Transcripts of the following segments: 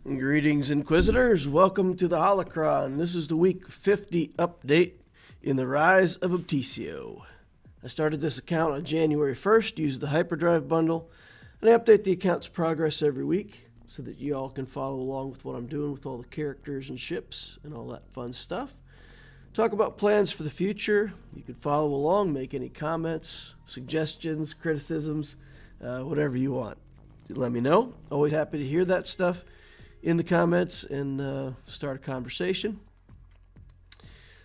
Greetings, Inquisitors. Welcome to the Holocron. This is the week 50 update in the Rise of Obticeo. I started this account on January 1st, used the Hyperdrive bundle, and I update the account's progress every week so that you all can follow along with what I'm doing with all the characters and ships and all that fun stuff. Talk about plans for the future. You can follow along, make any comments, suggestions, criticisms, whatever you want. Let me know. Always happy to hear that stuff in the comments and start a conversation.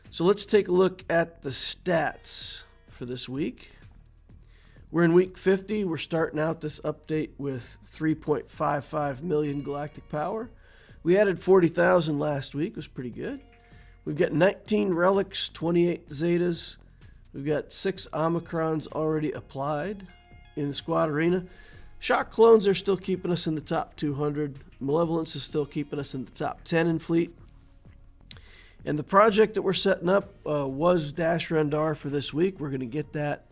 So let's take a look at the stats for this week. We're in week 50. We're starting out this update with 3.55 million galactic power. We added 40,000 last week. It was pretty good. We've got 19 relics, 28 zetas. We've got 6 omicrons already applied in the squad arena. Shock clones are still keeping us in the top 200. Malevolence is still keeping us in the top 10 in fleet. And the project that we're setting up was Dash Rendar for this week. We're going to get that.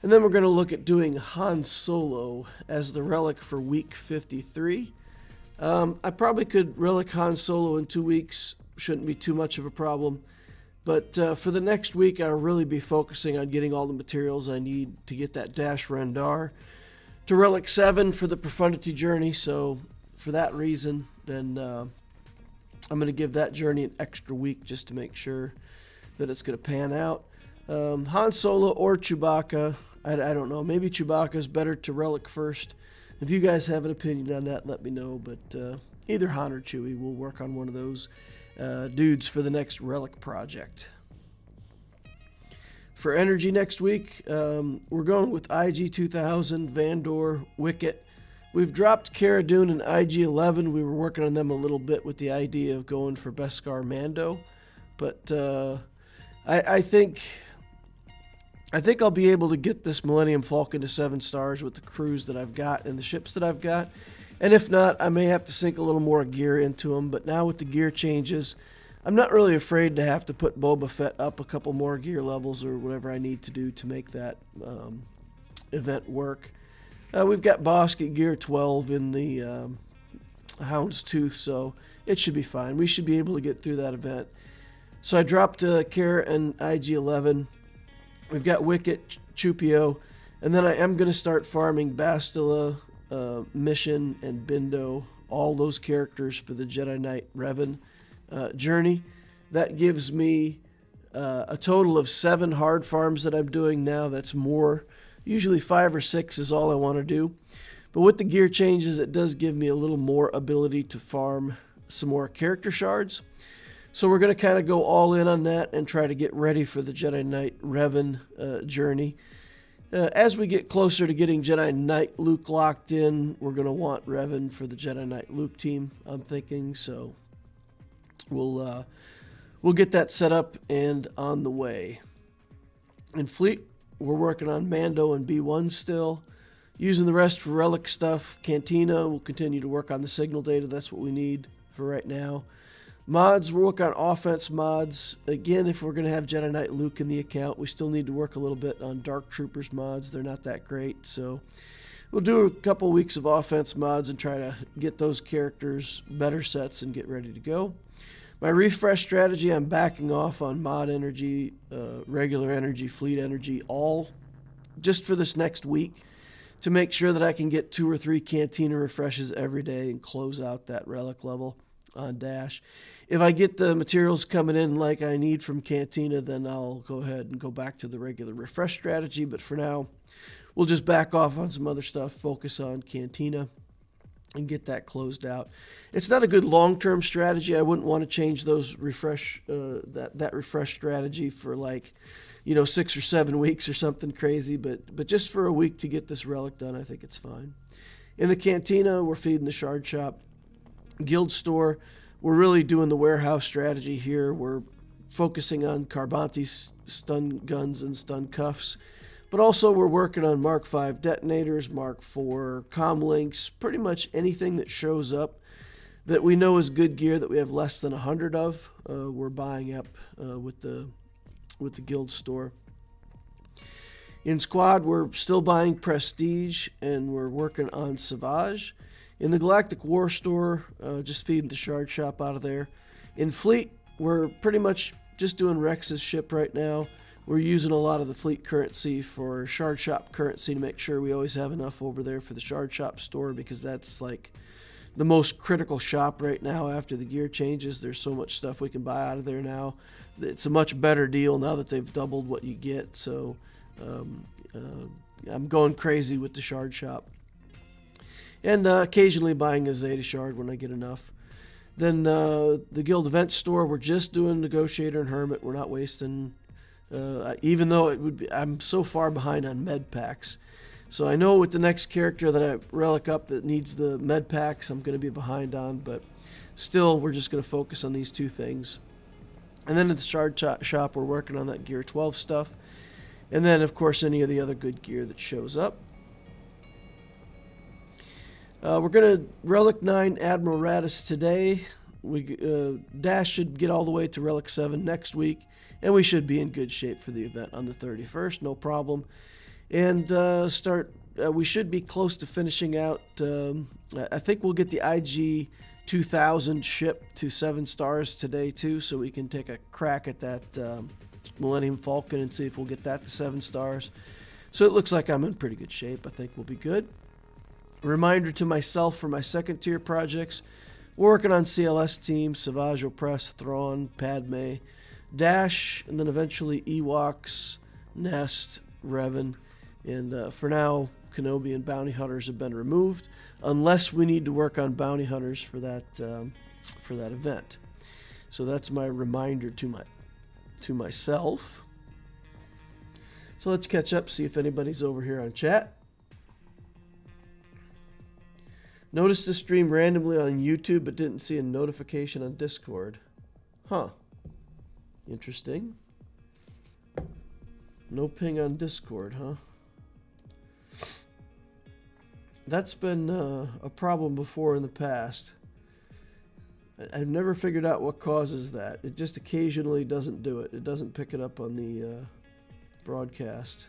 And then we're going to look at doing Han Solo as the relic for week 53. I probably could relic Han Solo in 2 weeks. Shouldn't be too much of a problem. But for the next week, I'll really be focusing on getting all the materials I need to get that Dash Rendar to Relic 7 for the Profundity journey. So for that reason, then I'm going to give that journey an extra week just to make sure that it's going to pan out. Han Solo or Chewbacca, I don't know. Maybe Chewbacca is better to Relic first. If you guys have an opinion on that, let me know. But either Han or Chewie, we'll work on one of those dudes for the next Relic project. For energy next week, we're going with IG-2000, Vandor, Wicket. We've dropped Cara Dune and IG-11. We were working on them a little bit with the idea of going for Beskar Mando. But I think I'll be able to get this Millennium Falcon to 7 stars with the crews that I've got and the ships that I've got. And if not, I may have to sink a little more gear into them. But now with the gear changes, I'm not really afraid to have to put Boba Fett up a couple more gear levels or whatever I need to do to make that event work. We've got Bosk at gear 12 in the Hound's Tooth, so it should be fine. We should be able to get through that event. So I dropped Cara and IG-11. We've got Wicket, Chupio, and then I am going to start farming Bastila, Mission, and Bindo, all those characters for the Jedi Knight Revan journey. That gives me a total of 7 hard farms that I'm doing now. That's more. Usually 5 or 6 is all I want to do. But with the gear changes, it does give me a little more ability to farm some more character shards. So we're going to kind of go all in on that and try to get ready for the Jedi Knight Revan journey. As we get closer to getting Jedi Knight Luke locked in, we're going to want Revan for the Jedi Knight Luke team, I'm thinking. So we'll get that set up and on the way. In fleet, we're working on Mando and B1 still. Using the rest for relic stuff. Cantina, we'll continue to work on the signal data. That's what we need for right now. Mods, we're working on offense mods. Again, if we're going to have Jedi Knight Luke in the account, we still need to work a little bit on Dark Troopers mods. They're not that great, so we'll do a couple weeks of offense mods and try to get those characters better sets and get ready to go. My refresh strategy, I'm backing off on mod energy, regular energy, fleet energy, all just for this next week to make sure that I can get 2 or 3 Cantina refreshes every day and close out that relic level on Dash. If I get the materials coming in like I need from Cantina, then I'll go ahead and go back to the regular refresh strategy. But for now, we'll just back off on some other stuff, focus on Cantina, and get that closed out. It's not a good long-term strategy. I wouldn't want to change those refresh that refresh strategy for 6 or 7 weeks or something crazy. But just for a week to get this relic done, I think it's fine. In the Cantina, we're feeding the Shard Shop. Guild Store, we're really doing the warehouse strategy here. We're focusing on Carbanti's stun guns and stun cuffs. But also we're working on Mark V detonators, Mark IV comlinks, pretty much anything that shows up that we know is good gear that we have less than 100 of. We're buying up with the Guild Store. In Squad, we're still buying Prestige and we're working on Savage. In the Galactic War Store, just feeding the Shard Shop out of there. In Fleet, we're pretty much just doing Rex's ship right now. We're using a lot of the Fleet currency for Shard Shop currency to make sure we always have enough over there for the Shard Shop store, because that's like the most critical shop right now after the gear changes. There's so much stuff we can buy out of there now. It's a much better deal now that they've doubled what you get. So I'm going crazy with the Shard Shop. And occasionally buying a Zeta Shard when I get enough. Then the Guild Event Store, we're just doing Negotiator and Hermit. We're not wasting, even though it would be, I'm so far behind on med packs. So I know with the next character that I relic up that needs the med packs, I'm going to be behind on. But still, we're just going to focus on these two things. And then at the Shard Shop, we're working on that Gear 12 stuff. And then, of course, any of the other good gear that shows up. We're going to Relic 9 Admiral Raddus today. Dash should get all the way to Relic 7 next week. And we should be in good shape for the event on the 31st, no problem. And we should be close to finishing out. I think we'll get the IG 2000 ship to 7 stars today too, so we can take a crack at that Millennium Falcon and see if we'll get that to 7 stars. So it looks like I'm in pretty good shape. I think we'll be good. Reminder to myself for my second tier projects. We're working on CLS team, Savage Opress, Thrawn, Padme, Dash, and then eventually Ewoks, Nest, Revan. And for now, Kenobi and Bounty Hunters have been removed, unless we need to work on Bounty Hunters for that event. So that's my reminder to myself. So let's catch up, see if anybody's over here on chat. Noticed the stream randomly on YouTube, but didn't see a notification on Discord. Huh. Interesting. No ping on Discord, huh? That's been a problem before in the past. I've never figured out what causes that. It just occasionally doesn't do it. It doesn't pick it up on the broadcast.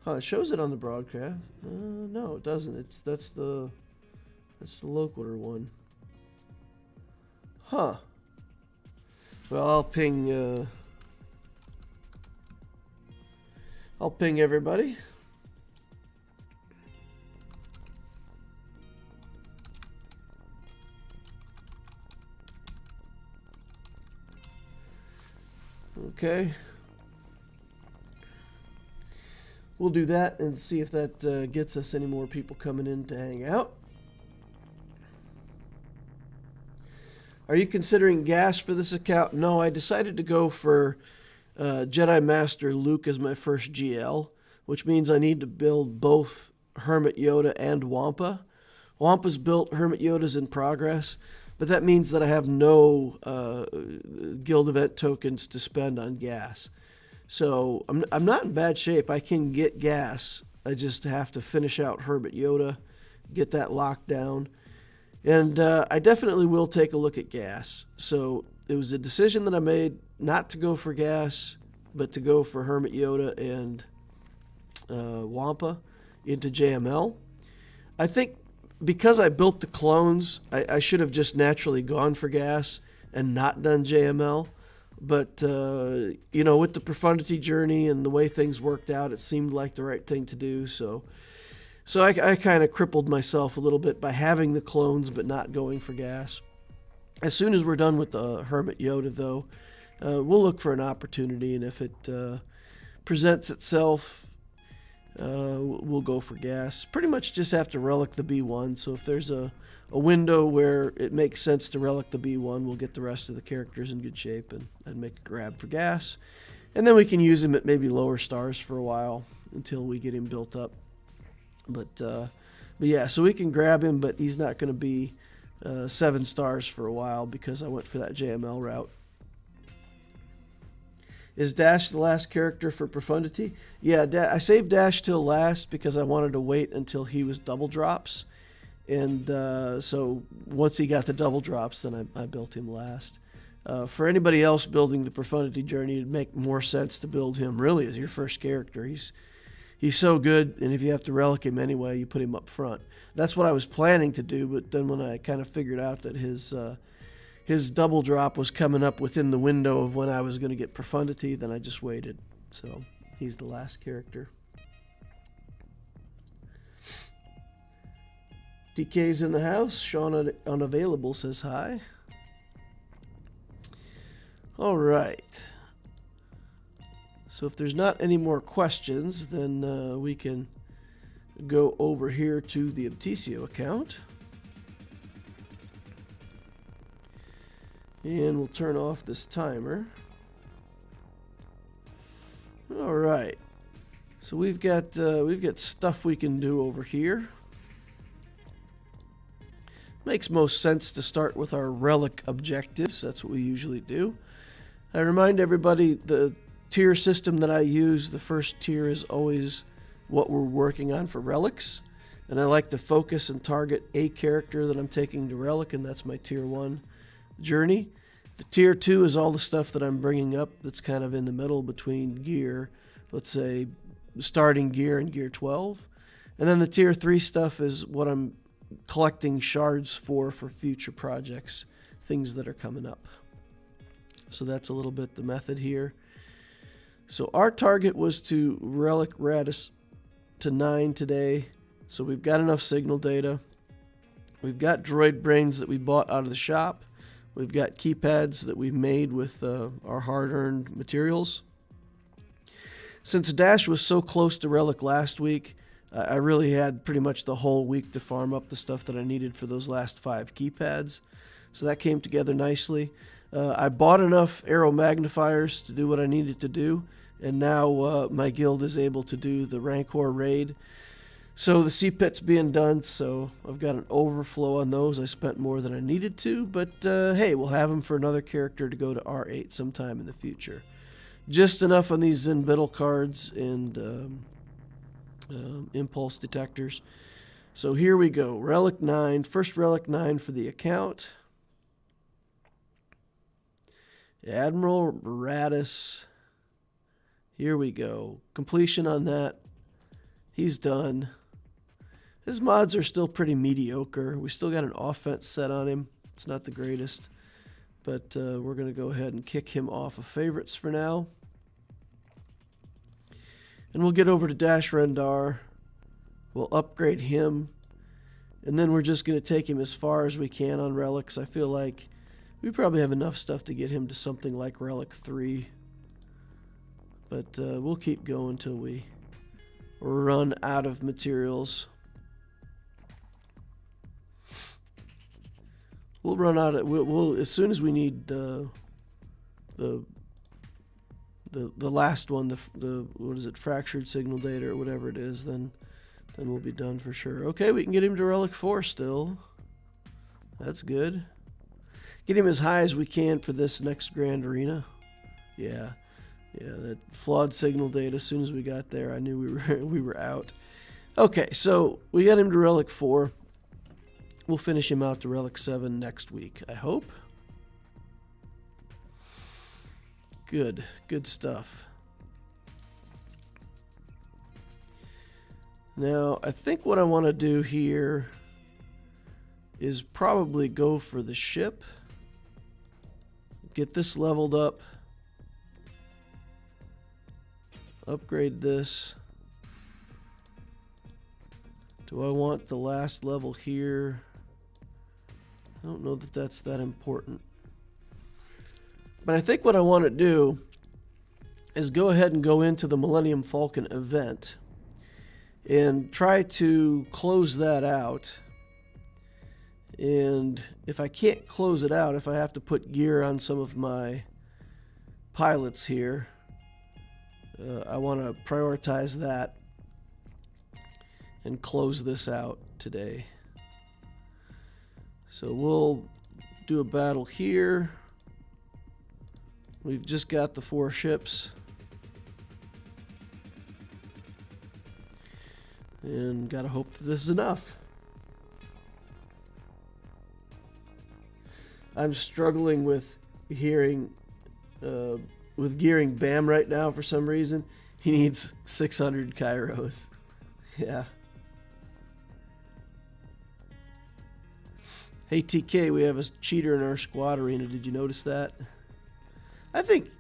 Huh, it shows it on the broadcast. No, it doesn't. That's the localer one. Huh. Well, I'll ping everybody. Okay. We'll do that and see if that gets us any more people coming in to hang out. Are you considering gas for this account? No, I decided to go for Jedi Master Luke as my first GL, which means I need to build both Hermit Yoda and Wampa. Wampa's built, Hermit Yoda's in progress, but that means that I have no guild event tokens to spend on gas. So I'm not in bad shape. I can get gas. I just have to finish out Hermit Yoda, get that locked down. And I definitely will take a look at gas. So it was a decision that I made not to go for gas, but to go for Hermit Yoda and Wampa into JML. I think because I built the clones, I should have just naturally gone for gas and not done JML. But, you know, with the Profundity journey and the way things worked out, it seemed like the right thing to do. So I kind of crippled myself a little bit by having the clones but not going for gas. As soon as we're done with the Hermit Yoda, though, we'll look for an opportunity. And if it presents itself, we'll go for gas. Pretty much just have to relic the B1. So if there's a window where it makes sense to relic the B1, we'll get the rest of the characters in good shape and make a grab for gas. And then we can use him at maybe lower stars for a while until we get him built up. But yeah, so we can grab him, but he's not going to be 7 stars for a while because I went for that JML route. Is Dash the last character for Profundity? Yeah, I saved Dash till last because I wanted to wait until he was double drops. And so once he got the double drops, then I built him last. For anybody else building the Profundity journey, it'd make more sense to build him really as your first character. he's so good, and if you have to relic him anyway, you put him up front. That's what I was planning to do, but then when I kind of figured out that his double drop was coming up within the window of when I was going to get Profundity, then I just waited. So he's the last character. DK's in the house. Sean Unavailable says hi. All right. So if there's not any more questions, then we can go over here to the Obticeo account. And we'll turn off this timer. All right. So we've got stuff we can do over here. Makes most sense to start with our relic objectives. That's what we usually do. I remind everybody the tier system that I use, the first tier is always what we're working on for relics. And I like to focus and target a character that I'm taking to relic, and that's my tier 1 journey. The tier 2 is all the stuff that I'm bringing up that's kind of in the middle between gear, let's say starting gear and gear 12. And then the tier 3 stuff is what I'm collecting shards for future projects, things that are coming up. So that's a little bit the method here. So our target was to relic Raddus to 9 today. So we've got enough signal data. We've got droid brains that we bought out of the shop. We've got keypads that we've made with our hard-earned materials. Since Dash was so close to relic last week, I really had pretty much the whole week to farm up the stuff that I needed for those last 5 keypads. So that came together nicely. I bought enough arrow magnifiers to do what I needed to do, and now my guild is able to do the Rancor raid. So the C-Pit's being done, so I've got an overflow on those. I spent more than I needed to, but hey, we'll have them for another character to go to R8 sometime in the future. Just enough on these Zenbittle cards and impulse detectors. So here we go. Relic 9. First Relic 9 for the account. Admiral Raddus. Here we go. Completion on that. He's done. His mods are still pretty mediocre. We still got an offense set on him. It's not the greatest. But we're going to go ahead and kick him off of favorites for now. And we'll get over to Dash Rendar. We'll upgrade him. And then we're just going to take him as far as we can on relics. I feel like we probably have enough stuff to get him to something like Relic 3. But we'll keep going till we run out of materials. We'll run out of we'll as soon as we need the last one, the what is it, fractured signal data or whatever it is, then we'll be done for sure. Okay, we can get him to Relic 4 still. That's good. Get him as high as we can for this next Grand Arena. Yeah, that flawed signal data. As soon as we got there, I knew we were out. Okay, so we got him to Relic 4. We'll finish him out to Relic 7 next week, I hope. Good stuff. Now, I think what I want to do here is probably go for the ship. Get this leveled up. Upgrade this. Do I want the last level here? I don't know that that's that important. But I think what I want to do is go ahead and go into the Millennium Falcon event and try to close that out. And if I can't close it out, if I have to put gear on some of my pilots here, I want to prioritize that and close this out today. So we'll do a battle here. We've just got the 4 ships. And gotta hope that this is enough. I'm struggling with gearing Bam right now for some reason. He needs 600 Kairos. Yeah. Hey TK, we have a cheater in our squad arena. Did you notice that? I think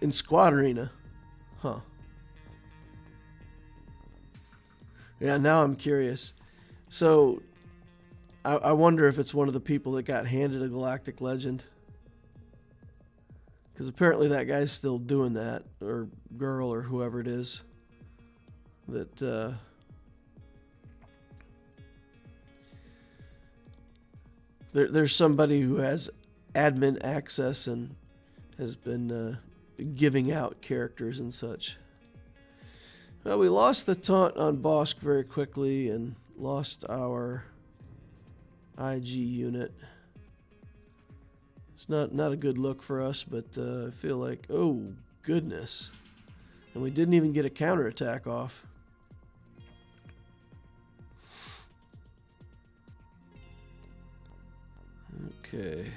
in squad arena. Huh. Yeah, now I'm curious. So, I wonder if it's one of the people that got handed a Galactic Legend. Because apparently that guy's still doing that. Or girl, or whoever it is. That, there's somebody who has admin access and has been giving out characters and such. Well, we lost the taunt on Bosk very quickly and lost our IG unit. It's not a good look for us, but I feel like, oh goodness. And we didn't even get a counterattack off. Okay.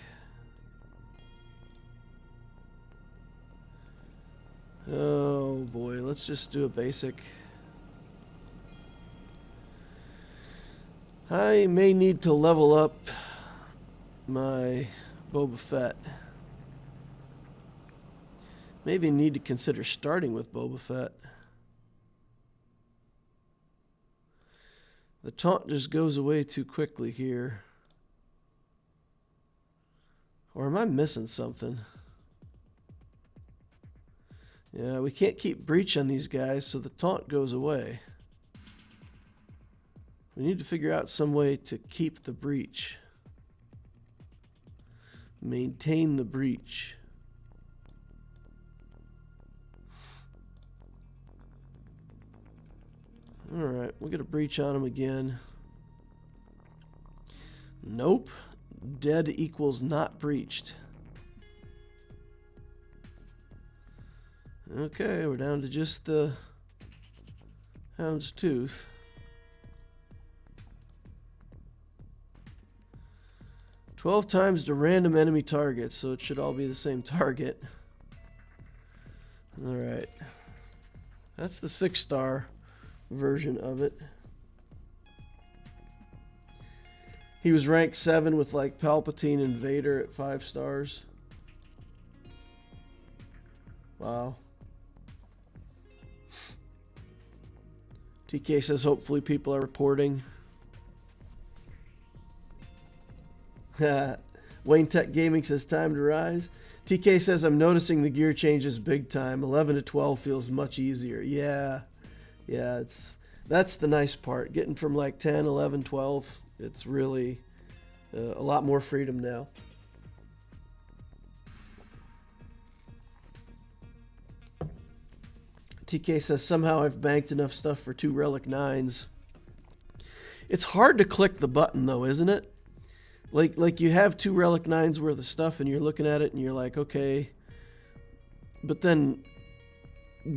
Oh boy, let's just do a basic. I may need to level up my Boba Fett. Maybe need to consider starting with Boba Fett. The taunt just goes away too quickly here. Or am I missing something? Yeah, we can't keep breach on these guys, so the taunt goes away. We need to figure out some way to keep the breach. Maintain the breach. Alright, we'll get a breach on him again. Nope. Dead equals not breached. Okay, we're down to just the Hound's Tooth. "12 times to random enemy targets, so it should all be the same target." Alright. That's the 6-star version of it. He was ranked 7 with like Palpatine and Vader at 5 stars. Wow. TK says hopefully people are reporting. Wayne Tech Gaming says time to rise. TK says I'm noticing the gear changes big time. 11 to 12 feels much easier. Yeah, that's the nice part. Getting from like 10, 11, 12. It's really a lot more freedom now. TK says somehow I've banked enough stuff for 2 Relic 9s. It's hard to click the button though, isn't it? Like you have 2 Relic 9s worth of stuff and you're looking at it and you're like, okay. But then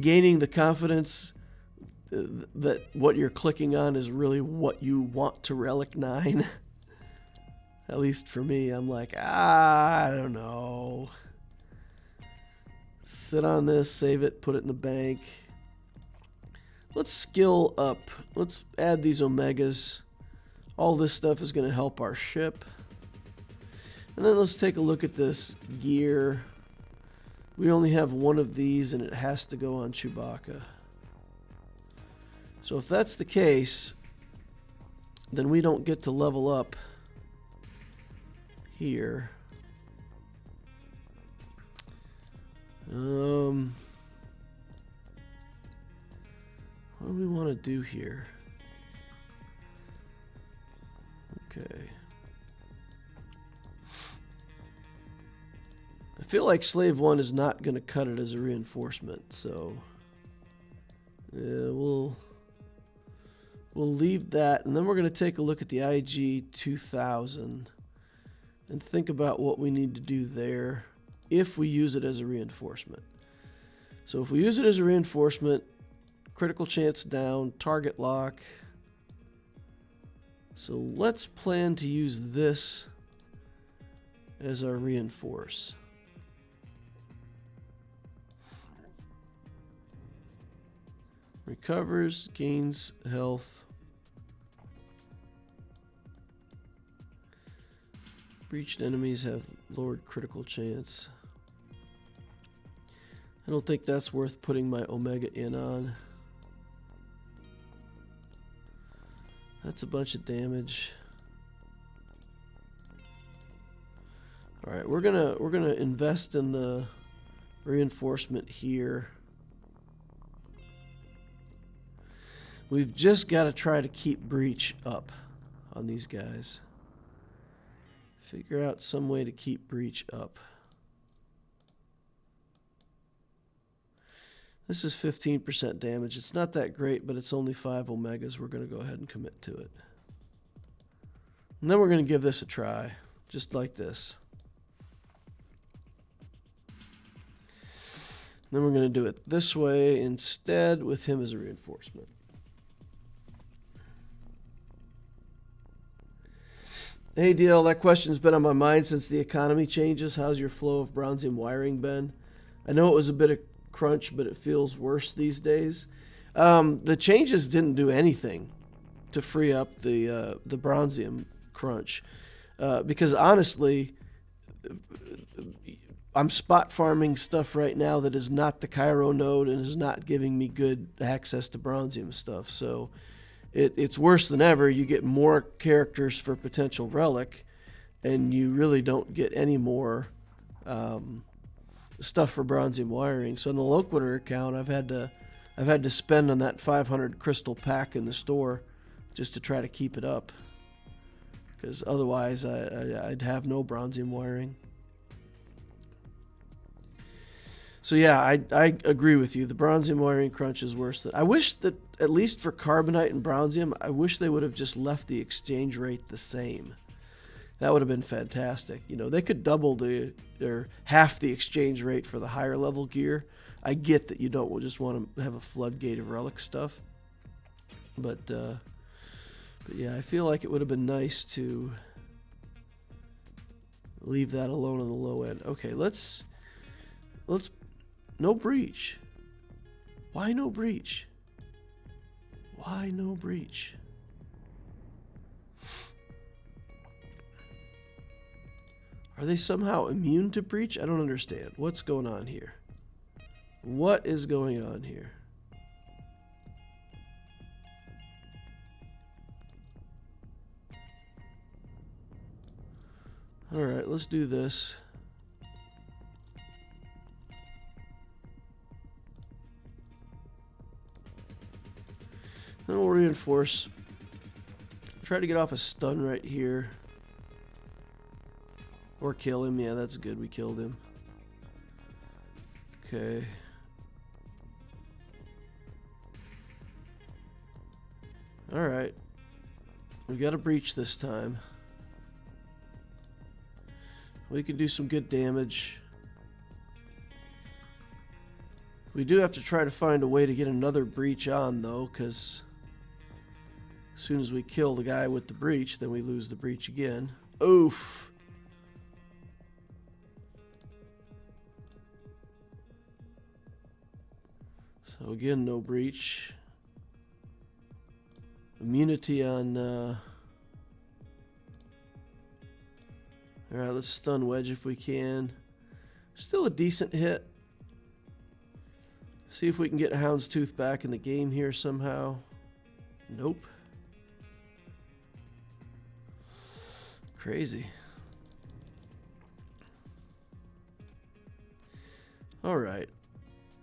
gaining the confidence that what you're clicking on is really what you want to Relic 9. At least for me, I'm like, I don't know. Sit on this, save it, put it in the bank. Let's skill up. Let's add these Omegas. All this stuff is going to help our ship. And then let's take a look at this gear. We only have one of these and it has to go on Chewbacca. So if that's the case, then we don't get to level up here. What do we want to do here? Okay. I feel like Slave 1 is not going to cut it as a reinforcement, so yeah, we'll leave that, and then we're going to take a look at the IG 2000 and think about what we need to do there if we use it as a reinforcement. So if we use it as a reinforcement, critical chance down, target lock. So let's plan to use this as our reinforce. Recovers, gains health. Breached enemies have lowered critical chance. I don't think that's worth putting my Omega in on. That's a bunch of damage. All right, we're gonna invest in the reinforcement here. We've just got to try to keep breach up on these guys. Figure out some way to keep breach up. This is 15% damage. It's not that great, but it's only 5 Omegas. We're going to go ahead and commit to it. And then we're going to give this a try, just like this. And then we're going to do it this way instead with him as a reinforcement. Hey, DL, that question's been on my mind since the economy changes. How's your flow of bronzium wiring been? I know it was a bit of crunch, but it feels worse these days. The changes didn't do anything to free up the bronzium crunch, because honestly, I'm spot farming stuff right now that is not the Cairo node and is not giving me good access to bronzium stuff. So it's worse than ever. You get more characters for potential Relic, and you really don't get any more stuff for bronzium wiring. So in the Loquitur account, I've had to spend on that 500 crystal pack in the store just to try to keep it up, because otherwise I'd have no bronzium wiring. So yeah, I agree with you. The bronzium wiring crunch is worse. I wish that, at least for carbonite and bronzium, I wish they would have just left the exchange rate the same. That would have been fantastic. You know, they could double or half the exchange rate for the higher level gear. I get that you don't just want to have a floodgate of Relic stuff, but yeah, I feel like it would have been nice to leave that alone on the low end. Okay, let's no breach. Why no breach? Why no breach? Are they somehow immune to breach? I don't understand. What's going on here? What is going on here? All right, let's do this. Then we'll reinforce. Try to get off a stun right here. Or kill him. Yeah, that's good. We killed him. Okay. Alright. We got a breach this time. We can do some good damage. We do have to try to find a way to get another breach on, though, because as soon as we kill the guy with the breach, then we lose the breach again. Oof. So again, no breach. Immunity on... Alright, let's stun wedge if we can. Still a decent hit. See if we can get Houndstooth back in the game here somehow. Nope. Crazy. Alright.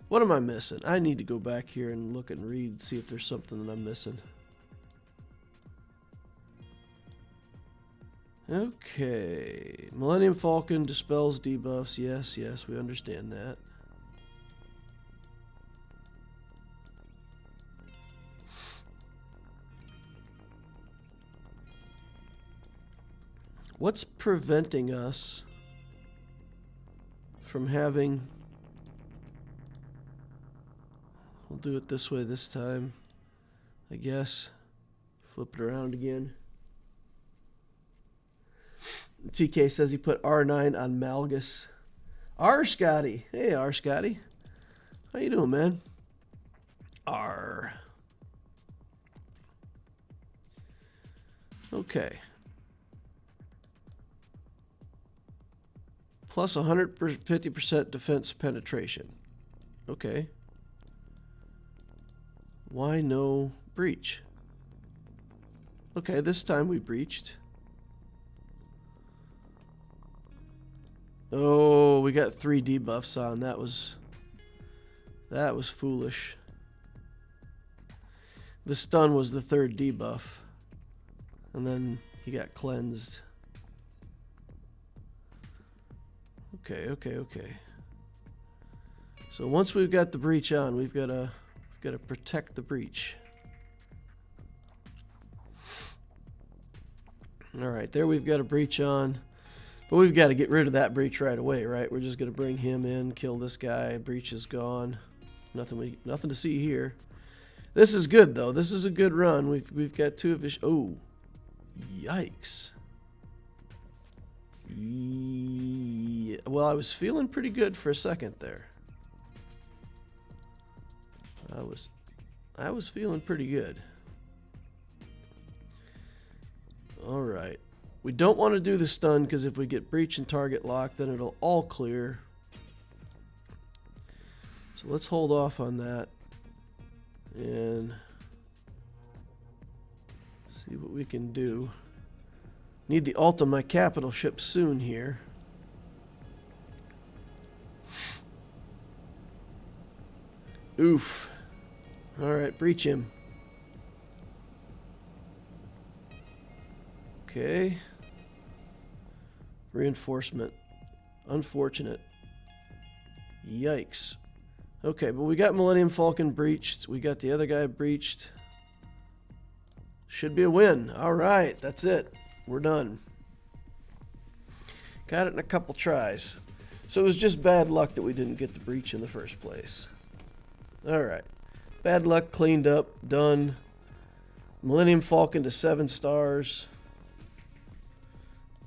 What am I missing? I need to go back here and look and read, see if there's something that I'm missing. Okay. Millennium Falcon dispels debuffs. Yes, yes, we understand that. What's preventing us from having... We'll do it this way this time, I guess. Flip it around again. TK says he put R9 on Malgus. R Scotty. Hey, R Scotty. How you doing, man? R. Okay. Plus 150% defense penetration. Okay. Why no breach? Okay, this time we breached. Oh, we got 3 debuffs on. That was foolish. The stun was the 3rd debuff. And then he got cleansed. Okay. So once we've got the breach on, we've got to protect the breach. All right, there we've got a breach on. But we've got to get rid of that breach right away, right? We're just going to bring him in, kill this guy. Breach is gone. Nothing to see here. This is good though. This is a good run. We've got 2 of his. Oh, yikes. Yeah. Well, I was feeling pretty good for a second there. I was feeling pretty good. All right. We don't want to do the stun because if we get breach and target lock, then it'll all clear. So let's hold off on that and see what we can do. Need the ult on my capital ship soon here. Oof. All right, breach him. Okay. Reinforcement. Unfortunate. Yikes. Okay, but we got Millennium Falcon breached. We got the other guy breached. Should be a win. All right, that's it. We're done. Got it in a couple tries. So it was just bad luck that we didn't get the breach in the first place. All right. Bad luck cleaned up. Done. Millennium Falcon to 7 stars.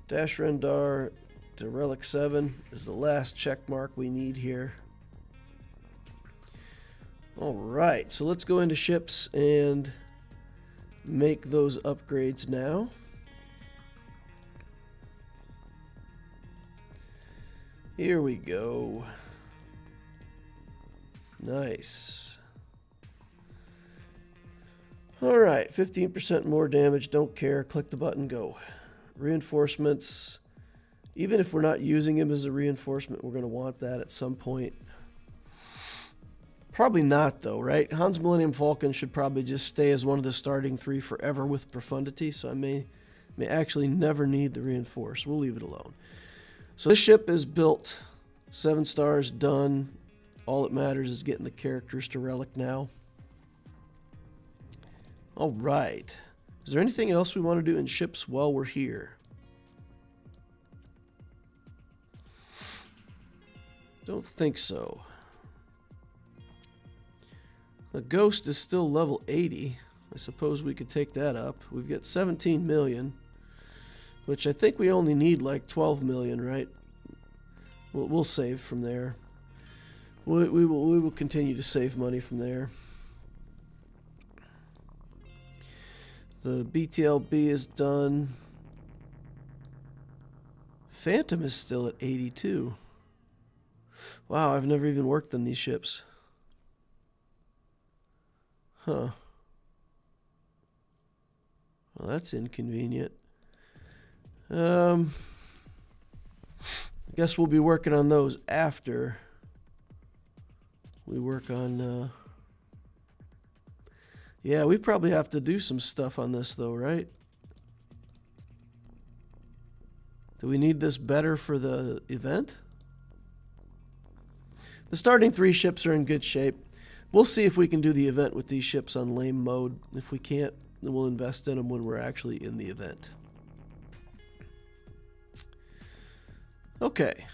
Dash Rendar to Relic 7 is the last check mark we need here. Alright, so let's go into ships and make those upgrades now. Here we go. Nice. Alright, 15% more damage, don't care, click the button, go. Reinforcements, even if we're not using him as a reinforcement, we're going to want that at some point. Probably not though, right? Han's Millennium Falcon should probably just stay as one of the starting 3 forever with Profundity, so I may actually never need the reinforce. We'll leave it alone. So this ship is built, 7 stars, done. All that matters is getting the characters to Relic now. All right. Is there anything else we want to do in ships while we're here? Don't think so. The Ghost is still level 80. I suppose we could take that up. We've got 17 million, which I think we only need like 12 million, right? We'll save from there. We will continue to save money from there. The BTLB is done. Phantom is still at 82. Wow, I've never even worked on these ships. Huh. Well, that's inconvenient. I guess we'll be working on those after we work on... Yeah, we probably have to do some stuff on this though, right? Do we need this better for the event? The starting 3 ships are in good shape. We'll see if we can do the event with these ships on lame mode. If we can't, then we'll invest in them when we're actually in the event. Okay.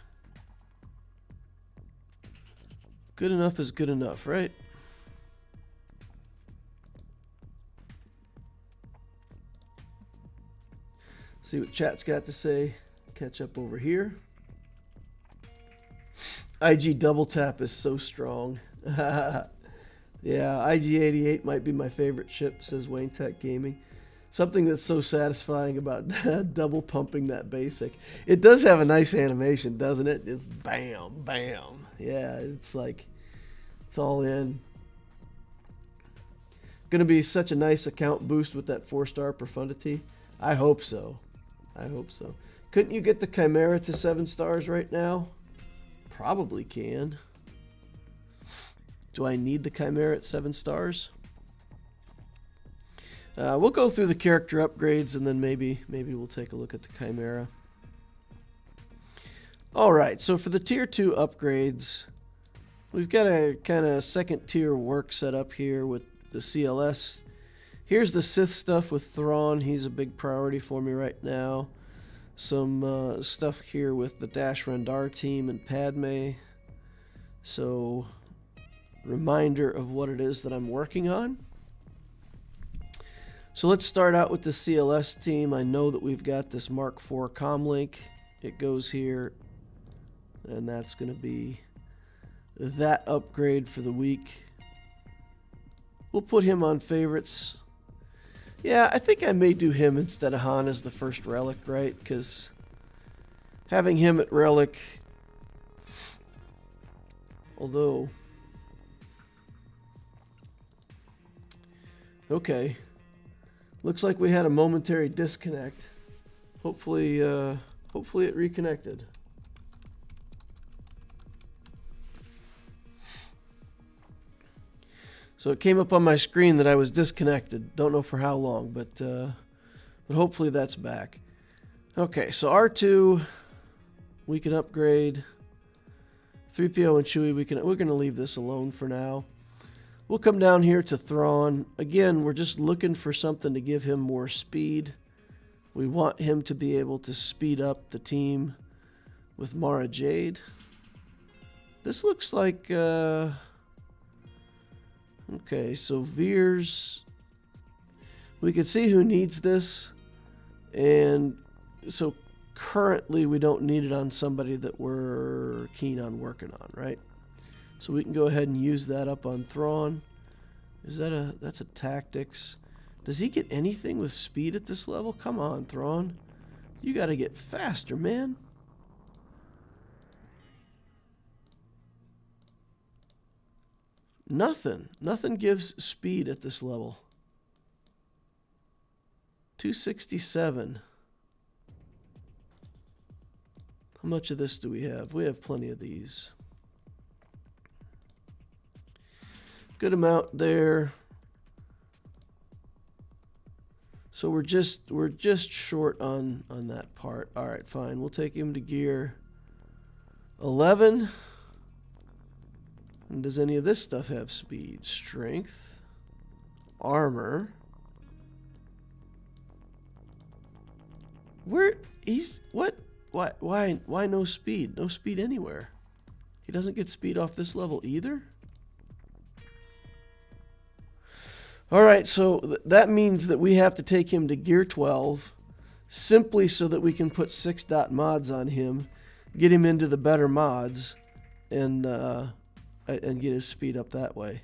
Good enough is good enough, right? See what chat's got to say. Catch up over here. IG double tap is so strong. Yeah, IG-88 might be my favorite ship, says Wayne Tech Gaming. Something that's so satisfying about double pumping that basic. It does have a nice animation, doesn't it? It's bam, bam. Yeah, it's like, it's all in. Gonna be such a nice account boost with that 4-star Profundity. I hope so. I hope so. Couldn't you get the Chimera to 7 stars right now? Probably can. Do I need the Chimera at 7 stars? We'll go through the character upgrades and then maybe we'll take a look at the Chimera. Alright, so for the tier 2 upgrades, we've got a kind of second tier work set up here with the CLS. Here's the Sith stuff with Thrawn. He's a big priority for me right now. Some stuff here with the Dash Rendar team and Padme. So, reminder of what it is that I'm working on. So let's start out with the CLS team. I know that we've got this Mark IV comlink. It goes here, and that's going to be that upgrade for the week. We'll put him on favorites. Yeah, I think I may do him instead of Han as the first Relic, right? Because having him at Relic, although, okay, looks like we had a momentary disconnect. Hopefully it reconnected. So it came up on my screen that I was disconnected. Don't know for how long, but hopefully that's back. Okay, so R2, we can upgrade. 3PO and Chewie, we're going to leave this alone for now. We'll come down here to Thrawn. Again, we're just looking for something to give him more speed. We want him to be able to speed up the team with Mara Jade. This looks like... okay, so Veers, we can see who needs this, and so currently we don't need it on somebody that we're keen on working on, right? So we can go ahead and use that up on Thrawn. That's a tactics. Does he get anything with speed at this level? Come on, Thrawn. You got to get faster, man. Nothing gives speed at this level. 267. How much of this do we have? We have plenty of these. Good amount there. So we're just short on that part. All right, fine. We'll take him to gear 11. And does any of this stuff have speed? Strength, armor. Where he's what? Why no speed? No speed anywhere. He doesn't get speed off this level either. All right, so that means that we have to take him to gear 12 simply so that we can put 6 dot mods on him, get him into the better mods, and get his speed up that way.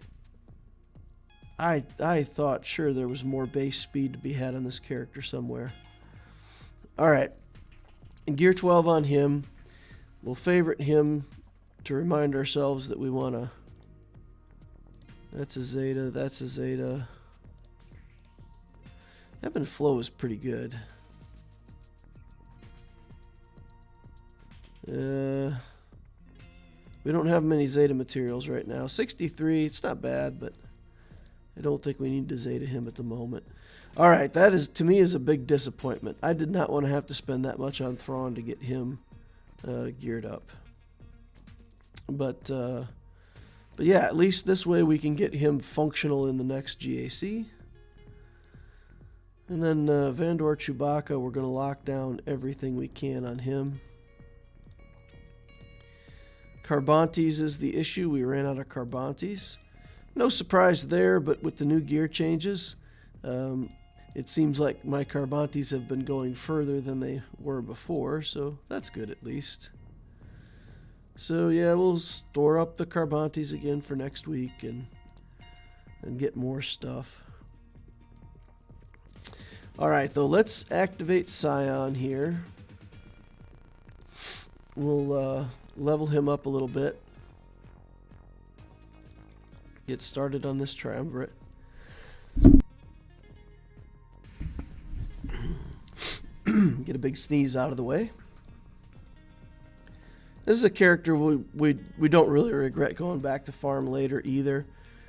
I thought sure there was more base speed to be had on this character somewhere. All right, and gear 12 on him. We'll favorite him to remind ourselves that we want to. That's a Zeta. That's a Zeta. Ebb and flow is pretty good. We don't have many Zeta materials right now. 63, it's not bad, but I don't think we need to Zeta him at the moment. All right, that is, to me, is a big disappointment. I did not want to have to spend that much on Thrawn to get him geared up. But yeah, at least this way we can get him functional in the next GAC. And then Vandor Chewbacca, we're going to lock down everything we can on him. Carbantes is the issue. We ran out of Carbantes. No surprise there, but with the new gear changes, it seems like my Carbantes have been going further than they were before, so that's good at least. So yeah, we'll store up the Carbantes again for next week, and and get more stuff. Alright, though, let's activate Scion here. We'll level him up a little bit. Get started on this triumvirate. Get a big sneeze out of the way. This is a character we don't really regret going back to farm later either.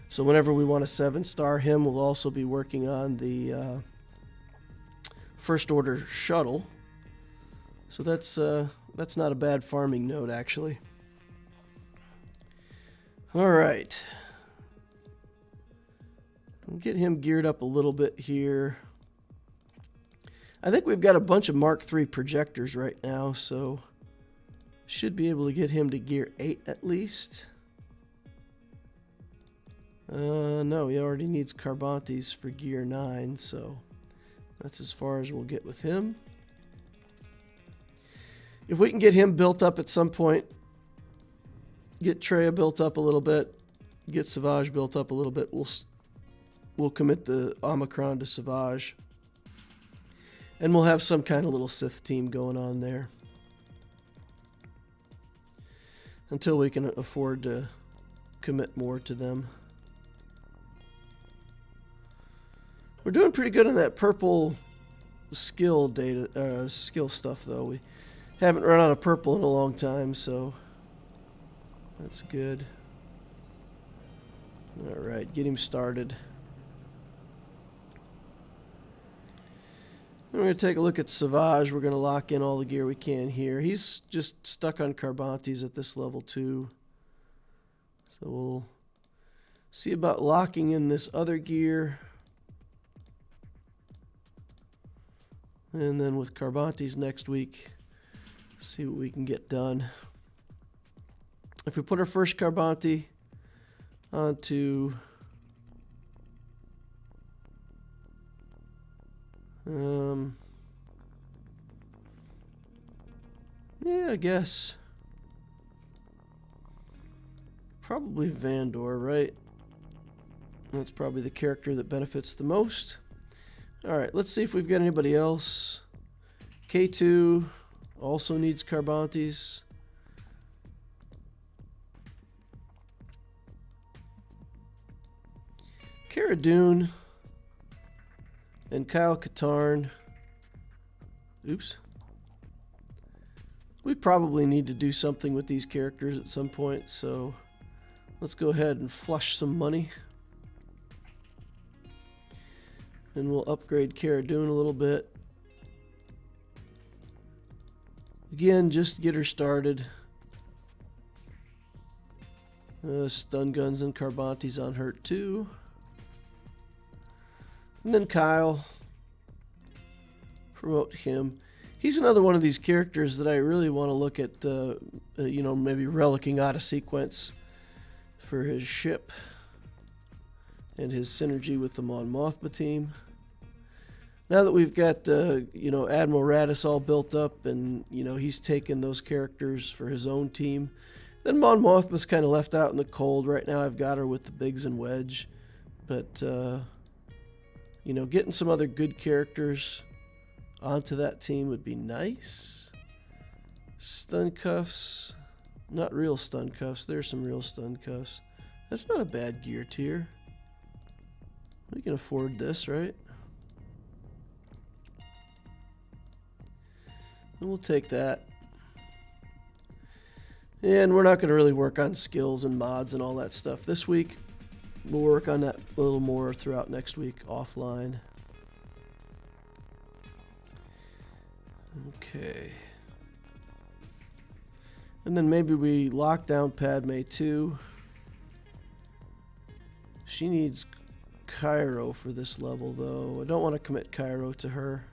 So whenever we want to 7-star him, we'll also be working on the First Order shuttle. So that's not a bad farming node, actually. All right. We'll get him geared up a little bit here. I think we've got a bunch of Mark III projectors right now, so should be able to get him to gear 8 at least. No, he already needs Carbantes for gear 9, so that's as far as we'll get with him. If we can get him built up at some point, get Treya built up a little bit, get Savage built up a little bit, we'll commit the Omicron to Savage. And we'll have some kind of little Sith team going on there. Until we can afford to commit more to them. We're doing pretty good on that purple skill stuff, though. We haven't run out of purple in a long time, so that's good. All right, get him started. We're going to take a look at Savage. We're going to lock in all the gear we can here. He's just stuck on Carbantes at this level too. So we'll see about locking in this other gear. And then with Carbantes next week, see what we can get done. If we put our first Carbante onto yeah, I guess probably Vandor, right? That's probably the character that benefits the most. Alright, let's see if we've got anybody else. K2 also needs Carbantes. Cara Dune and Kyle Katarn. Oops. We probably need to do something with these characters at some point, so let's go ahead and flush some money. And we'll upgrade Cara Dune a little bit. Again, just get her started. Stun guns and Carbantes on her too. And then Kyle. Promote him. He's another one of these characters that I really want to look at, you know, maybe relicking out of sequence for his ship and his synergy with the Mon Mothma team. Now that we've got, you know, Admiral Raddus all built up and, you know, he's taken those characters for his own team, then Mon Mothma's kind of left out in the cold. Right now I've got her with the Biggs and Wedge. But, you know, getting some other good characters onto that team would be nice. Stun cuffs. Not real stun cuffs. There's some real stun cuffs. That's not a bad gear tier. We can afford this, right? And we'll take that. And we're not going to really work on skills and mods and all that stuff this week. We'll work on that a little more throughout next week offline. Okay. And then maybe we lock down Padme too. She needs Cairo for this level though. I don't want to commit Cairo to her.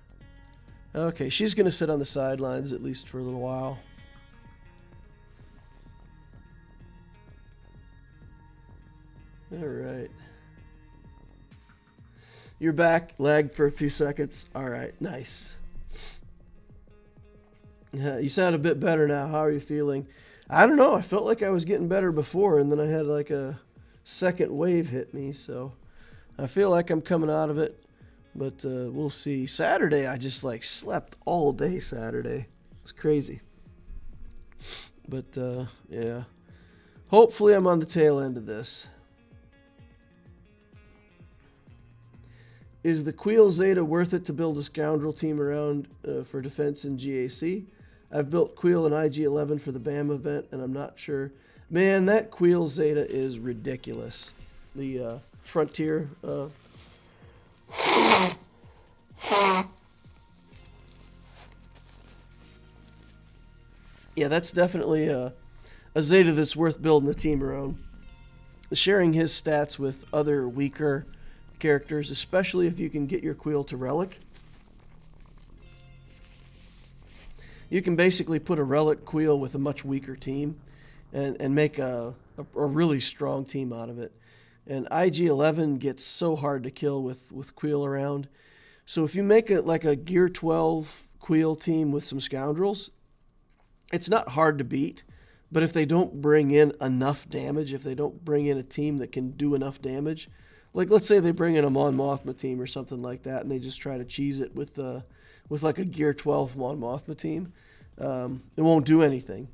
Okay, she's going to sit on the sidelines at least for a little while. All right. You're back. Lagged for a few seconds. All right, nice. You sound a bit better now. How are you feeling? I don't know. I felt like I was getting better before, and then I had like a second wave hit me. So I feel like I'm coming out of it, but we'll see. Saturday, I just like slept all day Saturday. It's crazy. But yeah, hopefully I'm on the tail end of this. Is the Queel Zeta worth it to build a scoundrel team around for defense in GAC? I've built Queel and IG-11 for the BAM event, and I'm not sure. Man, that Queel Zeta is ridiculous. The Frontier. Yeah, that's definitely a Zeta that's worth building a team around. Sharing his stats with other weaker characters, especially if you can get your Queel to Relic. You can basically put a Relic Queel with a much weaker team and make a really strong team out of it. And IG-11 gets so hard to kill with Queel around. So if you make it like a Gear 12 Queel team with some scoundrels, it's not hard to beat. But if they don't bring in enough damage, if they don't bring in a team that can do enough damage, like let's say they bring in a Mon Mothma team or something like that, and they just try to cheese it with like a Gear 12 Mon Mothma team, it won't do anything.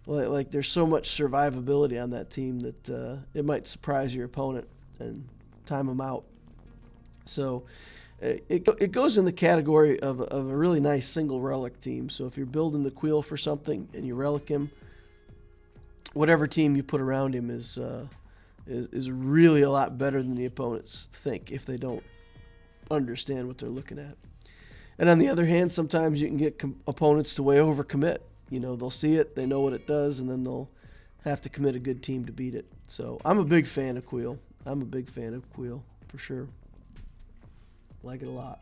Like there's so much survivability on that team that it might surprise your opponent and time them out. So it goes in the category of a really nice single relic team. So if you're building the Queel for something and you relic him, whatever team you put around him is really a lot better than the opponents think if they don't understand what they're looking at. And on the other hand, sometimes you can get opponents to way overcommit. You know, they'll see it, they know what it does, and then they'll have to commit a good team to beat it. So I'm a big fan of Queel. I'm a big fan of Queel, for sure. Like it a lot.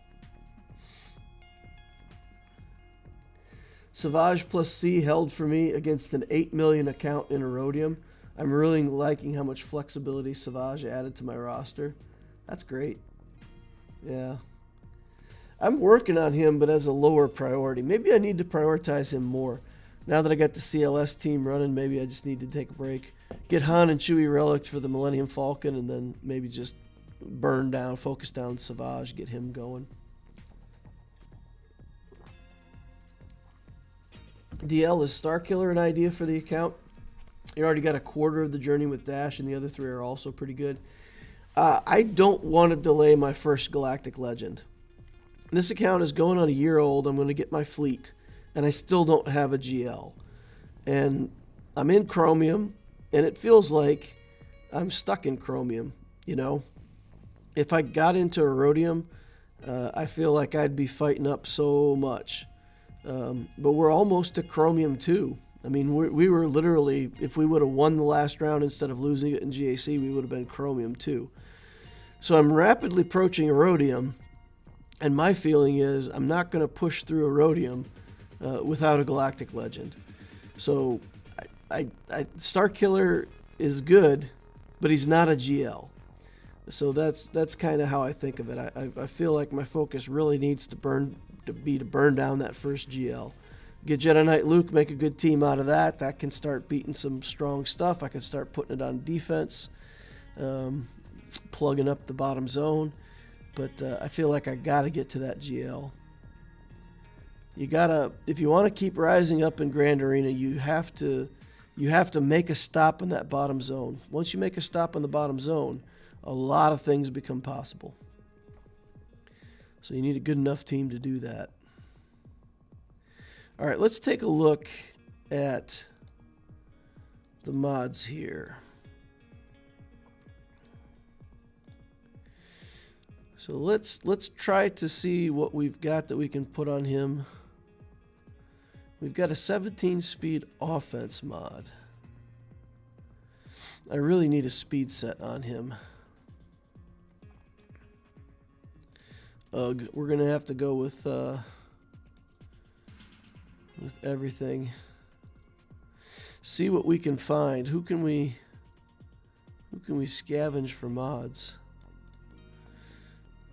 Savage plus C held for me against an 8 million account in Erodium. I'm really liking how much flexibility Savage added to my roster. That's great. Yeah. I'm working on him, but as a lower priority. Maybe I need to prioritize him more. Now that I got the CLS team running, maybe I just need to take a break. Get Han and Chewie relics for the Millennium Falcon, and then maybe just focus down Savage, get him going. DL, is Starkiller an idea for the account? You already got a quarter of the journey with Dash, and the other 3 are also pretty good. I don't want to delay my first Galactic Legend. This account is going on a year old. I'm going to get my fleet, and I still don't have a GL. And I'm in Chromium, and it feels like I'm stuck in Chromium, you know? If I got into Erodium, I feel like I'd be fighting up so much. But we're almost to Chromium 2. I mean, we were literally, if we would have won the last round instead of losing it in GAC, we would have been Chromium 2. So I'm rapidly approaching Erodium, and my feeling is I'm not going to push through Erodium without a Galactic Legend. So Starkiller is good, but he's not a GL. So that's kind of how I think of it. I feel like my focus really needs to burn down that first GL. Get Jedi Knight Luke, make a good team out of that. That can start beating some strong stuff. I can start putting it on defense, plugging up the bottom zone. But I feel like I got to get to that GL. You gotta, if you want to keep rising up in Grand Arena, you have to make a stop in that bottom zone. Once you make a stop in the bottom zone, a lot of things become possible. So you need a good enough team to do that. All right, let's take a look at the mods here. So let's try to see what we've got that we can put on him. We've got a 17-speed offense mod. I really need a speed set on him. Ugh, we're gonna have to go with everything. See what we can find. Who can we scavenge for mods?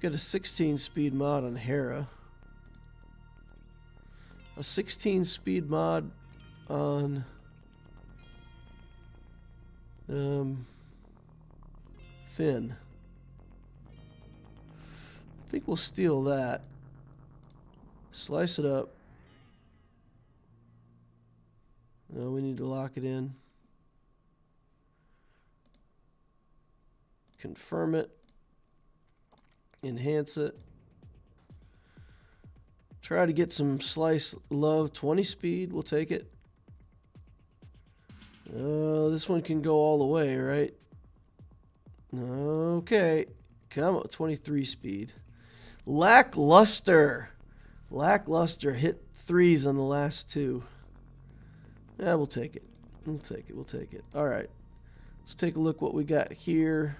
Got a 16-speed mod on Hera. A 16-speed mod on Finn. think we'll steal that. Slice it up. No, we need to lock it in. Confirm it. Enhance it. Try to get some slice love. 20 speed, we'll take it. This one can go all the way, right? Okay. Come on, 23 speed. Lackluster. Lackluster. Hit 3s on the last 2. Yeah, we'll take it. We'll take it. We'll take it. All right. Let's take a look what we got here.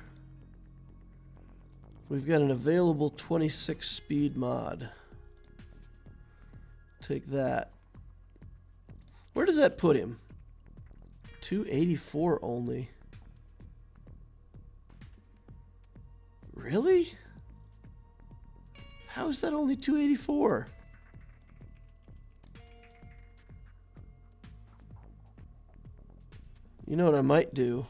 We've got an available 26 speed mod. Take that. Where does that put him? 284 only. Really? How is that only 284? You know what I might do?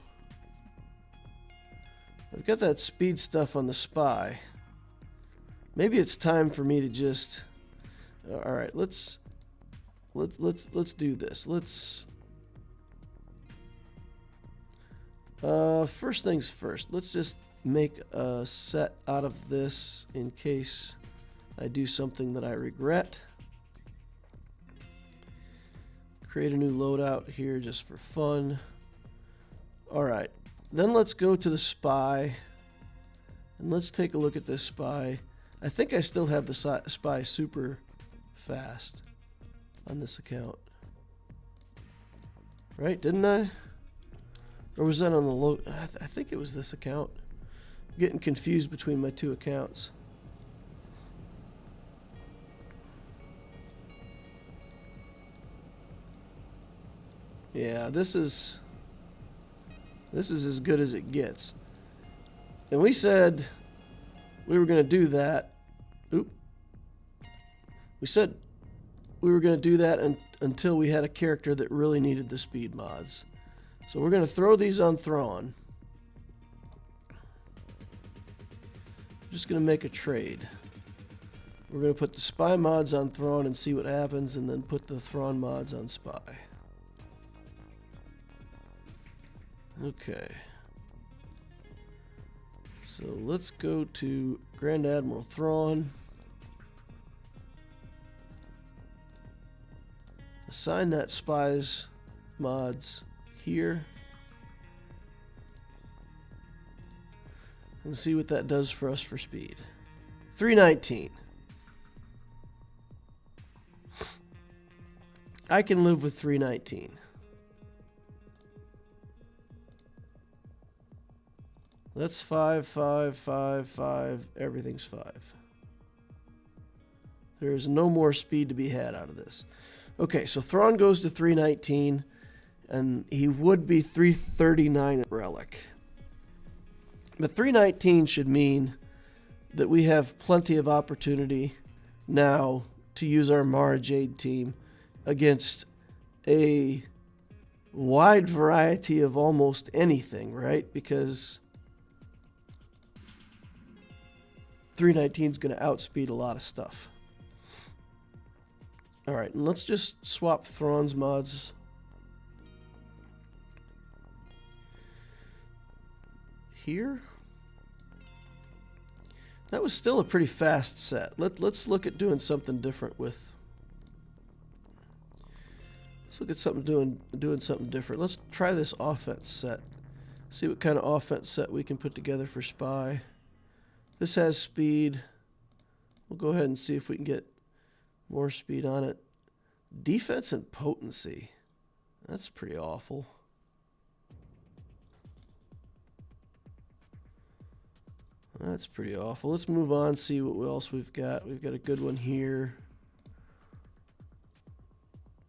I've got that speed stuff on the spy. Maybe it's time for me to just... all right, let's do this. Let's first things first. Let's just make a set out of this in case I do something that I regret. Create a new loadout here just for fun. All right, then let's go to the spy and let's take a look at this spy. I think I still have the spy super fast on this account, right? Didn't I? Or was that on the low? I think it was this account. I'm getting confused between my two accounts. Yeah, this is as good as it gets. And we said we were going to do that. Oop. We said we were going to do that until we had a character that really needed the speed mods. So we're going to throw these on Thrawn. I'm just going to make a trade. We're going to put the spy mods on Thrawn and see what happens, and then put the Thrawn mods on spy. Okay. So let's go to Grand Admiral Thrawn. Assign that spy's mods here. And see what that does for us for speed. 319. I can live with 319. That's 5, 5, 5, 5. Everything's 5. There's no more speed to be had out of this. Okay, so Thrawn goes to 319, and he would be 339 at Relic. But 319 should mean that we have plenty of opportunity now to use our Mara Jade team against a wide variety of almost anything, right? Because 319 is going to outspeed a lot of stuff. All right, and let's just swap Thrawn's mods. Here. That was still a pretty fast set. Let's look at doing something different with. Let's look at something doing something different. Let's try this offense set. See what kind of offense set we can put together for spy. This has speed. We'll go ahead and see if we can get more speed on it. Defense and potency. That's pretty awful. That's pretty awful. Let's move on, see what else we've got. We've got a good one here.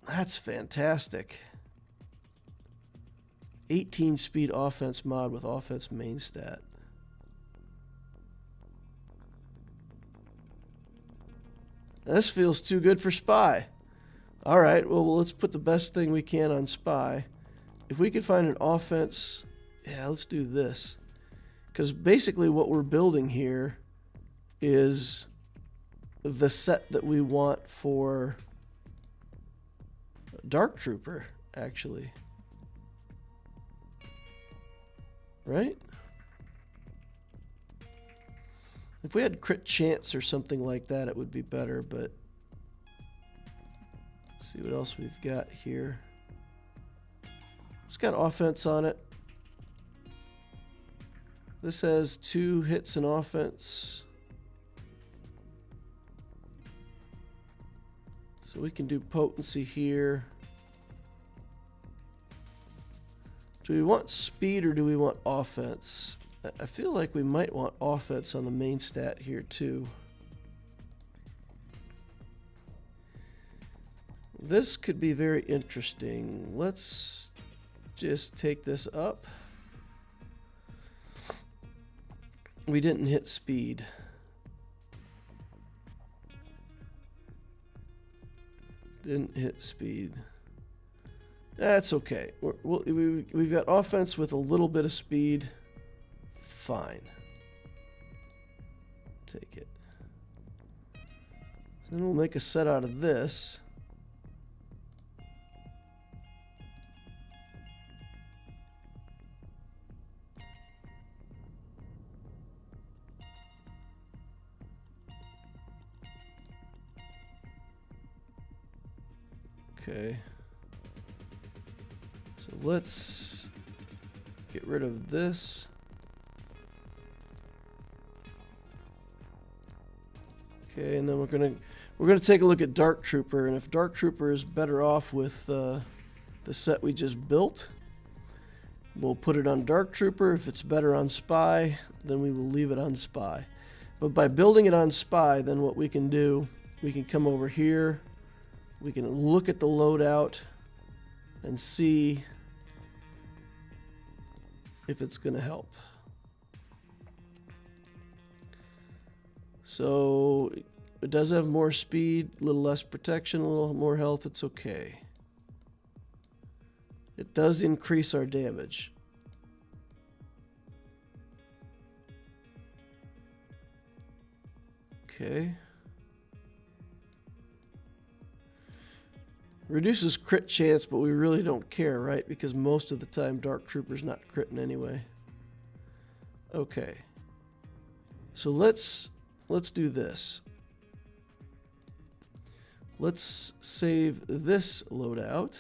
That's fantastic. 18 speed offense mod with offense main stat. This feels too good for spy. All right, well, let's put the best thing we can on spy. If we could find an offense, yeah, let's do this. Because basically what we're building here is the set that we want for Dark Trooper, actually. Right? If we had crit chance or something like that, it would be better, but let's see what else we've got here. It's got offense on it. This has 2 hits in offense. So we can do potency here. Do we want speed or do we want offense? I feel like we might want offense on the main stat here too. This could be very interesting. Let's just take this up. We didn't hit speed. Didn't hit speed. That's okay. We've got offense with a little bit of speed. Fine. Take it. Then we'll make a set out of this. Okay. So let's get rid of this. Okay, and then we're gonna take a look at Dark Trooper, and if Dark Trooper is better off with the set we just built, we'll put it on Dark Trooper. If it's better on Spy, then we will leave it on Spy. But by building it on Spy, then what we can do, we can come over here, we can look at the loadout and see if it's going to help. So it does have more speed, a little less protection, a little more health. It's okay. It does increase our damage. Okay. Reduces crit chance, but we really don't care, right? Because most of the time Dark Trooper's not critting anyway. Okay. So let's do this. Let's save this loadout.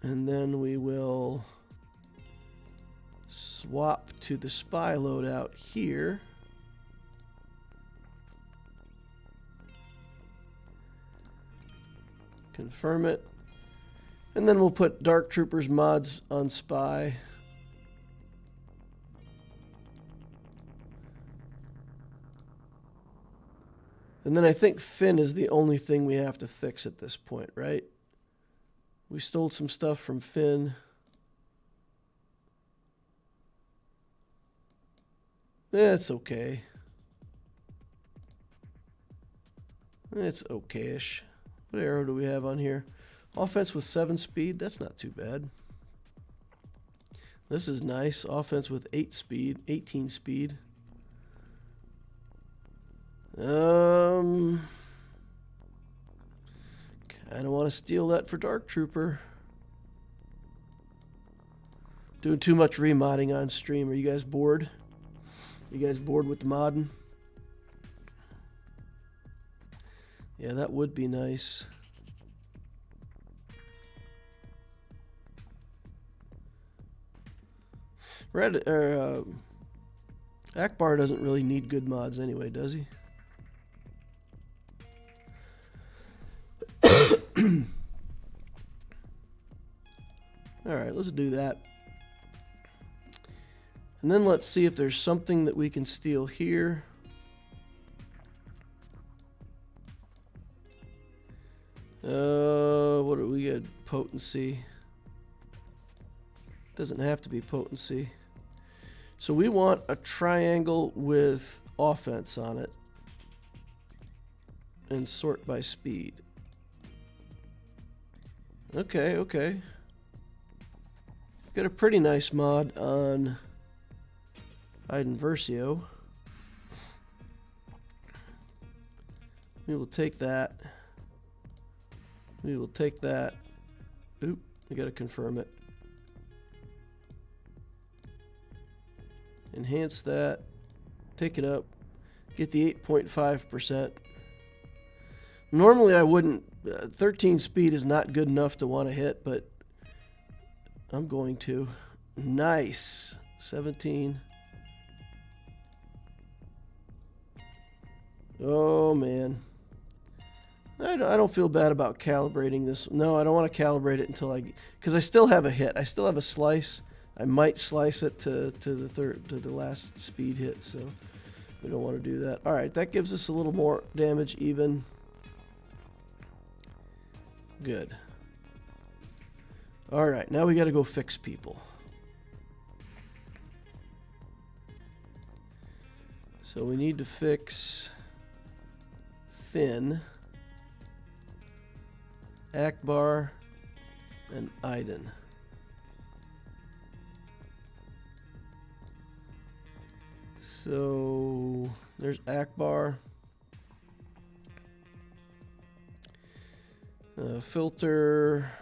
And then we will swap to the Spy loadout here. Confirm it. And then we'll put Dark Troopers mods on Spy. And then I think Finn is the only thing we have to fix at this point, right? We stole some stuff from Finn. It's okay. It's okay-ish. What arrow do we have on here? Offense with 7 speed. That's not too bad. This is nice. Offense with 8 speed, 18 speed. Kind of want to steal that for Dark Trooper. Doing too much remodding on stream. Are you guys bored? You guys bored with the modding? Yeah, that would be nice. Akbar doesn't really need good mods anyway, does he? Alright, let's do that. And then let's see if there's something that we can steal here. What do we get? Potency. Doesn't have to be potency. So we want a triangle with offense on it. And sort by speed. Okay, okay. got a pretty nice mod on Inquisitors. We will take that. We will take that. Oop, we gotta confirm it. Enhance that. Take it up. Get the 8.5%. Normally I wouldn't. 13 speed is not good enough to want to hit, but I'm going to. Nice. 17. Oh, man. I don't feel bad about calibrating this. No, I don't want to calibrate it until because I still have a hit. I still have a slice. I might slice it to the last speed hit, so we don't want to do that. All right, that gives us a little more damage even. Good. All right, now we got to go fix people. So we need to fix Finn, Akbar, and Iden. So there's Akbar. Filter.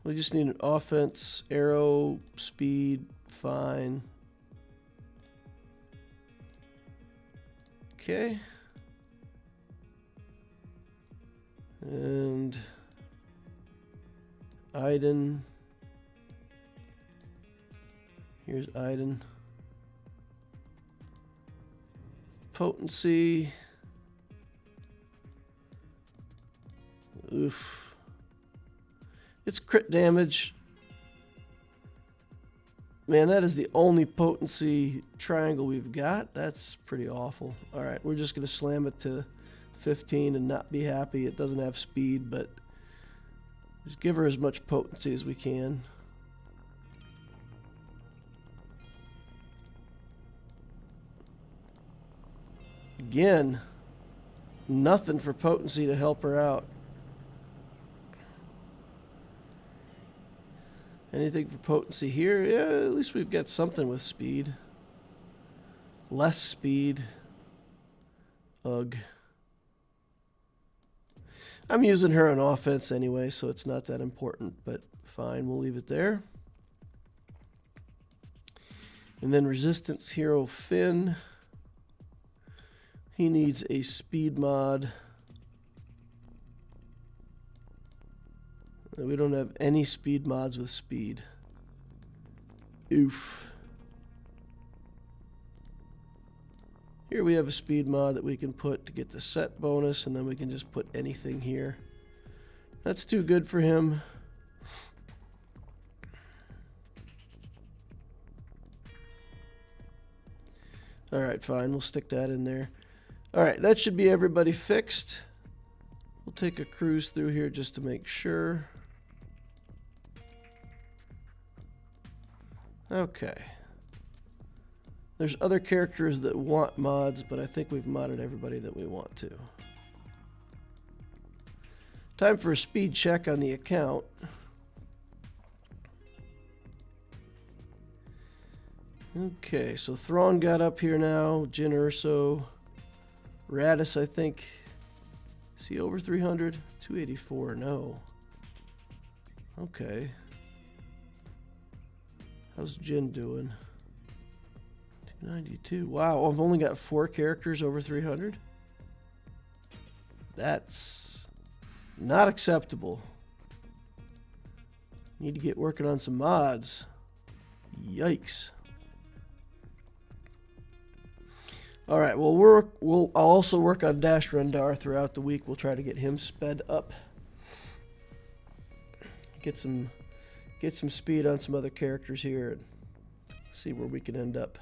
We just need an offense, arrow, speed, fine. Okay. And Iden. Here's Iden. Potency. Oof. It's crit damage. Man, that is the only potency triangle we've got. That's pretty awful. All right, we're just going to slam it to 15 and not be happy. It doesn't have speed, but just give her as much potency as we can. Again, nothing for potency to help her out. Anything for potency here? Yeah, at least we've got something with speed. Less speed. Ugh. I'm using her on offense anyway, so it's not that important, but fine, we'll leave it there. And then resistance hero Finn. He needs a speed mod. We don't have any speed mods with speed. Oof. Here we have a speed mod that we can put to get the set bonus, and then we can just put anything here. That's too good for him. All right, fine. We'll stick that in there. All right, that should be everybody fixed. We'll take a cruise through here just to make sure. Okay. There's other characters that want mods, but I think we've modded everybody that we want to. Time for a speed check on the account. Okay, so Thrawn got up here now. Jyn Erso. Raddus, I think. Is he over 300? 284, no. Okay. How's Jyn doing? 292. Wow, I've only got 4 characters over 300. That's not acceptable. Need to get working on some mods. Yikes. All right, well, I'll also work on Dash Rendar throughout the week. We'll try to get him sped up. Get some speed on some other characters here and see where we can end up.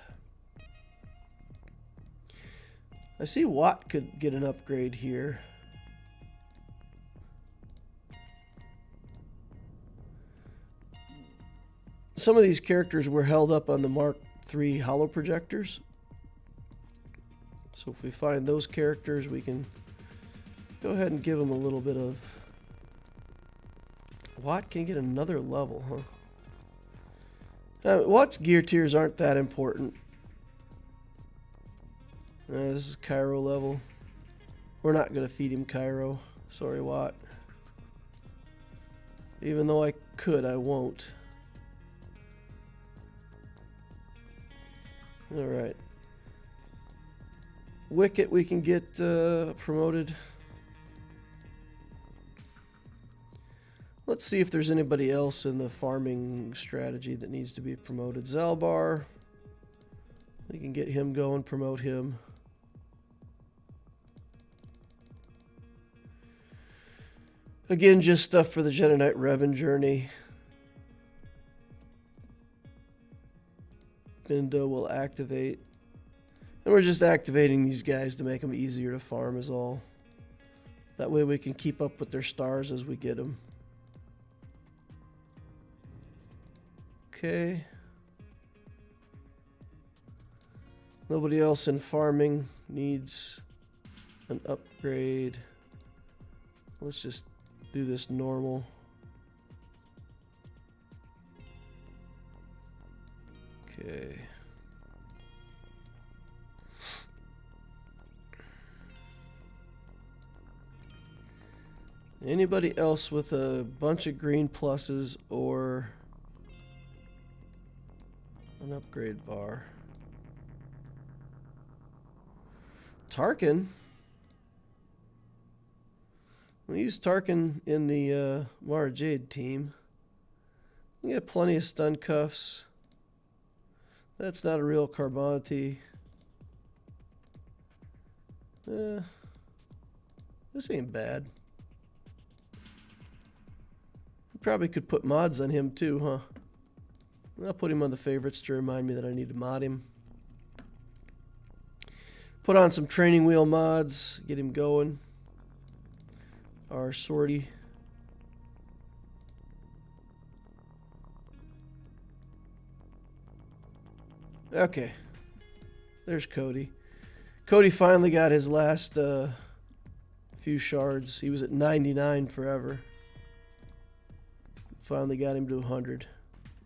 I see Watt could get an upgrade here. Some of these characters were held up on the Mark III holo projectors. So if we find those characters, we can go ahead and give them a little bit of Watt can get another level, huh? Watt's gear tiers aren't that important. This is Cairo level. We're not going to feed him Cairo. Sorry, Watt. Even though I could, I won't. Alright. Wicket, we can get promoted. Let's see if there's anybody else in the farming strategy that needs to be promoted. Zalbar. We can get him going, promote him. Again, just stuff for the Jedi Knight Revan journey. Bindo will activate. And we're just activating these guys to make them easier to farm is all. That way we can keep up with their stars as we get them. Okay. Nobody else in farming needs an upgrade. Let's just do this normal. Okay. Anybody else with a bunch of green pluses or an upgrade bar? Tarkin. We use Tarkin in the Mara Jade team. We get plenty of stun cuffs. That's not a real Carbonity. This ain't bad. Probably could put mods on him too, huh? I'll put him on the favorites to remind me that I need to mod him. Put on some training wheel mods, get him going. Our sortie. Okay. There's Cody. Cody finally got his last few shards. He was at 99 forever. Finally got him to 100.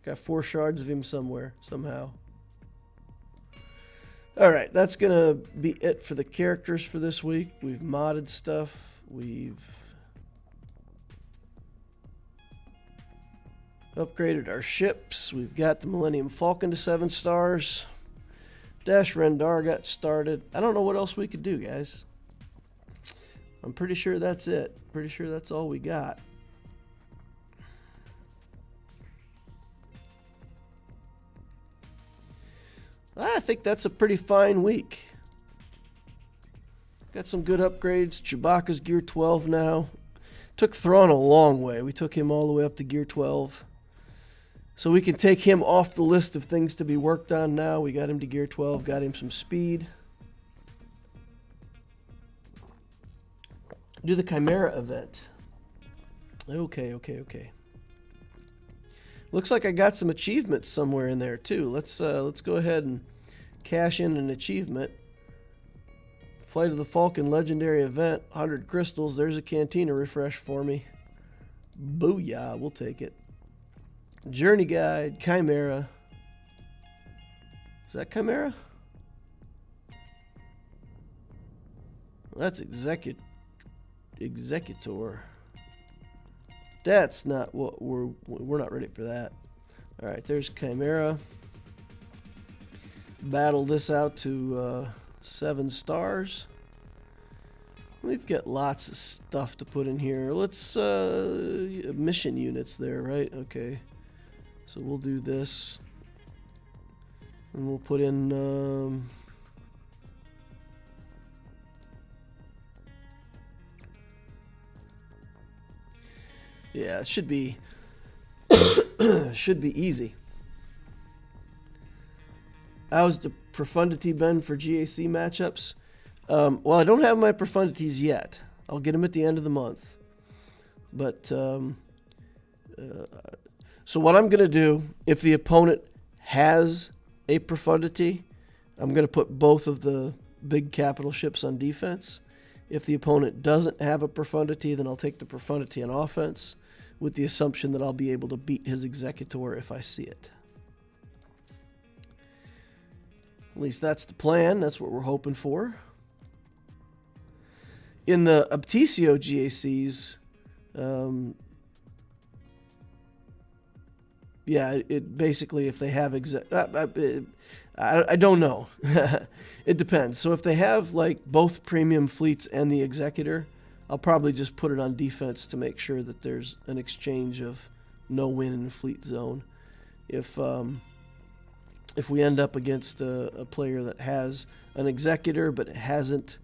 Got 4 shards of him somewhere, somehow. Alright, that's going to be it for the characters for this week. We've modded stuff. We've upgraded our ships. We've got the Millennium Falcon to 7 stars. Dash Rendar got started. I don't know what else we could do, guys. I'm pretty sure that's it. Pretty sure that's all we got. I think that's a pretty fine week. Got some good upgrades. Chewbacca's gear 12 now. Took Thrawn a long way. We took him all the way up to gear 12. So we can take him off the list of things to be worked on now. We got him to gear 12. Got him some speed. Do the Chimera event. Okay. Looks like I got some achievements somewhere in there too. Let's go ahead and cash in an achievement. Flight of the Falcon legendary event, 100 crystals. There's a cantina refresh for me. Booyah, we'll take it. Journey guide, Chimera. Is that Chimera? That's Executor. That's not what we're not ready for that. All right, there's Chimera. Battle this out to 7 stars. We've got lots of stuff to put in here. Let's mission units there, right? Okay. So we'll do this. And we'll put in yeah, it should be should be easy. How's the Profundity been for GAC matchups? Well, I don't have my Profundities yet. I'll get them at the end of the month. But so what I'm going to do, if the opponent has a Profundity, I'm going to put both of the big capital ships on defense. If the opponent doesn't have a Profundity, then I'll take the Profundity on offense. with the assumption that I'll be able to beat his Executor if I see it. At least that's the plan. That's what we're hoping for. In the Obticeo GACs, yeah, it basically, if they have I don't know. It depends. So if they have like both premium fleets and the Executor, I'll probably just put it on defense to make sure that there's an exchange of no win in the fleet zone. If we end up against a player that has an Executor but hasn't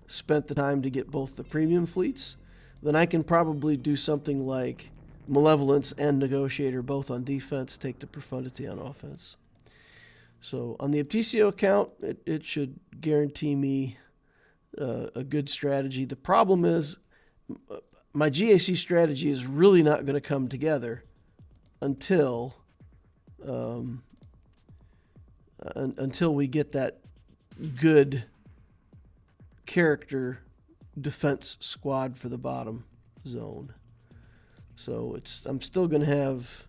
spent the time to get both the premium fleets, then I can probably do something like Malevolence and Negotiator both on defense, take the Profundity on offense. So on the Obticeo account, it should guarantee me a good strategy. The problem is my GAC strategy is really not going to come together until we get that good character defense squad for the bottom zone. So I'm still going to have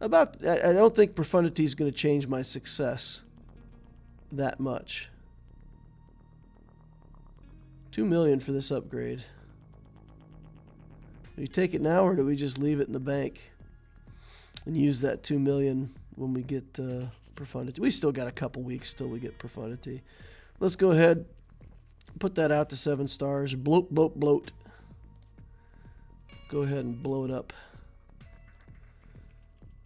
I don't think Profundity is going to change my success that much. 2 million for this upgrade. Do we take it now, or do we just leave it in the bank and use that 2 million when we get Profundity? We still got a couple weeks till we get Profundity. Let's go ahead, put that out to 7 stars. Bloat, bloat, bloat. Go ahead and blow it up.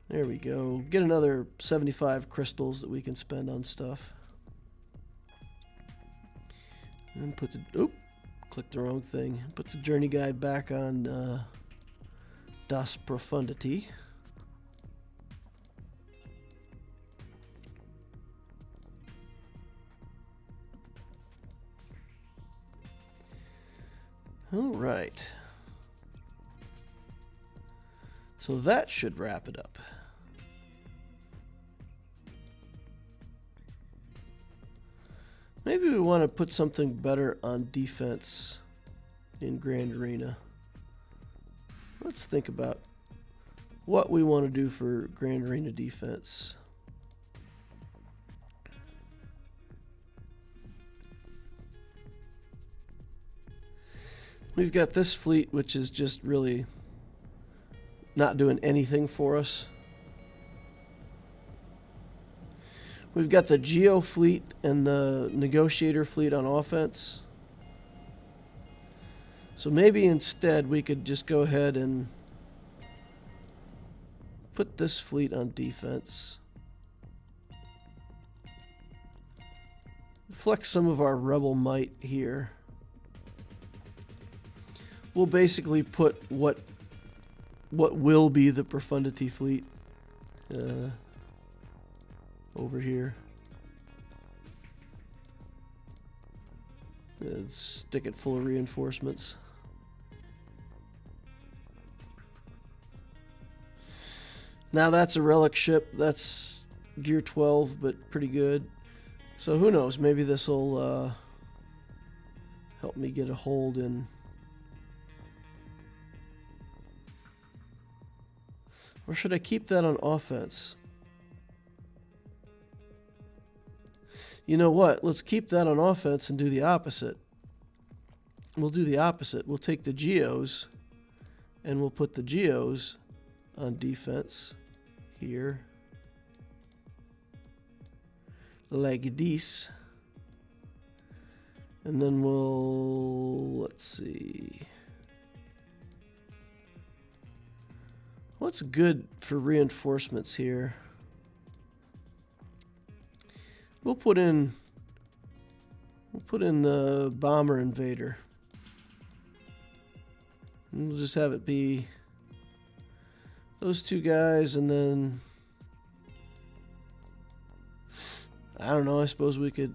There we go. Get another 75 crystals that we can spend on stuff. And put the... Oop! Clicked the wrong thing. Put the journey guide back on Das Profundity. All right. So that should wrap it up. Maybe we want to put something better on defense in Grand Arena. Let's think about what we want to do for Grand Arena defense. We've got this fleet, which is just really not doing anything for us. We've got the Geo fleet and the Negotiator fleet on offense. So maybe instead we could just go ahead and put this fleet on defense. Flex some of our rebel might here. We'll basically put what will be the Profundity fleet over here. Stick it full of reinforcements. Now that's a Relic ship. That's gear 12, but pretty good. So who knows? Maybe this will help me get a hold in. Or should I keep that on offense? You know what? Let's keep that on offense and do the opposite. We'll do the opposite. We'll take the Geos and we'll put the Geos on defense here. Like this. And then let's see. What's good for reinforcements here? We'll put in the Bomber Invader. And we'll just have it be those two guys, and then I don't know, I suppose we could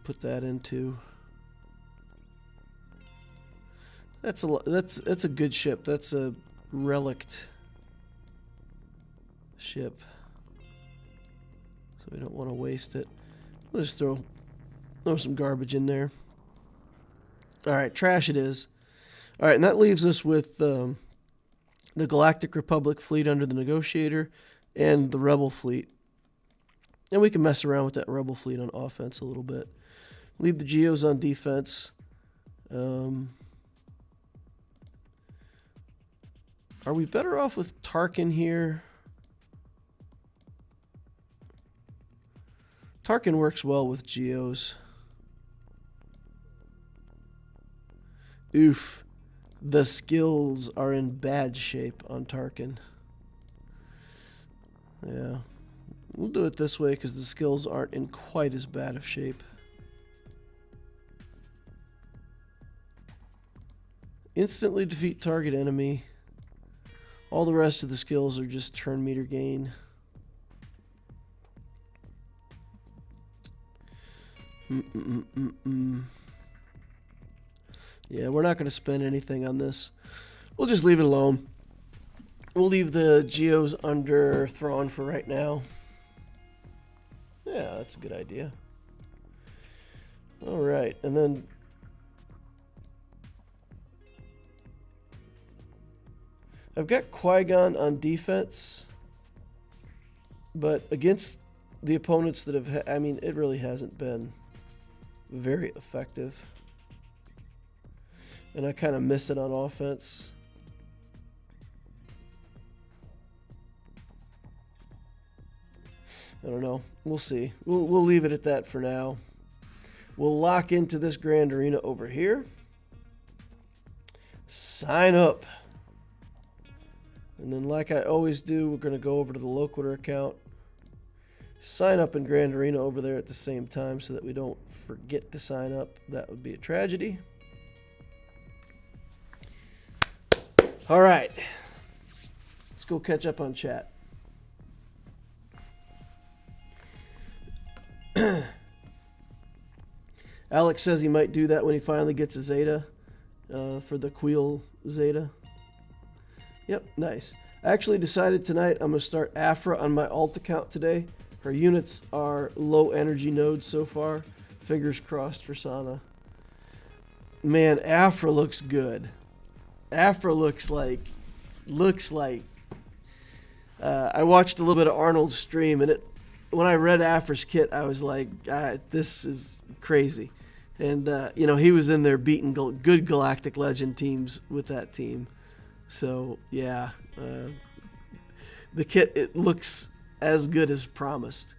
put that into. That's a good ship. That's a relict ship. So we don't want to waste it. We'll just throw some garbage in there. Alright, trash it is. All right, and that leaves us with the Galactic Republic fleet under the Negotiator and the Rebel fleet. And we can mess around with that Rebel fleet on offense a little bit. Leave the Geos on defense. Are we better off with Tarkin here? Tarkin works well with Geos. Oof. The skills are in bad shape on Tarkin. Yeah. We'll do it this way because the skills aren't in quite as bad of shape. Instantly defeat target enemy. All the rest of the skills are just turn meter gain. Yeah, we're not going to spend anything on this. We'll just leave it alone. We'll leave the Geos under Thrawn for right now. Yeah, that's a good idea. All right, and then I've got Qui-Gon on defense, but against the opponents that have, I mean, it really hasn't been very effective. And I kind of miss it on offense. I don't know. We'll see. We'll leave it at that for now. We'll lock into this Grand Arena over here. Sign up. And then like I always do, we're going to go over to the Loquitur account. Sign up in Grand Arena over there at the same time so that we don't forget to sign up. That would be a tragedy. All right. Let's go catch up on chat. Alex says he might do that when he finally gets a Zeta for the Queel Zeta. Yep, nice. I actually decided tonight I'm going to start Afra on my alt account today. Her units are low energy nodes so far. Fingers crossed for Sana. Man, Afra looks good. Afra looks like I watched a little bit of Arnold's stream, and when I read Afra's kit, I was like, this is crazy. And, you know, he was in there beating good Galactic Legend teams with that team. So, yeah, the kit, it looks as good as promised.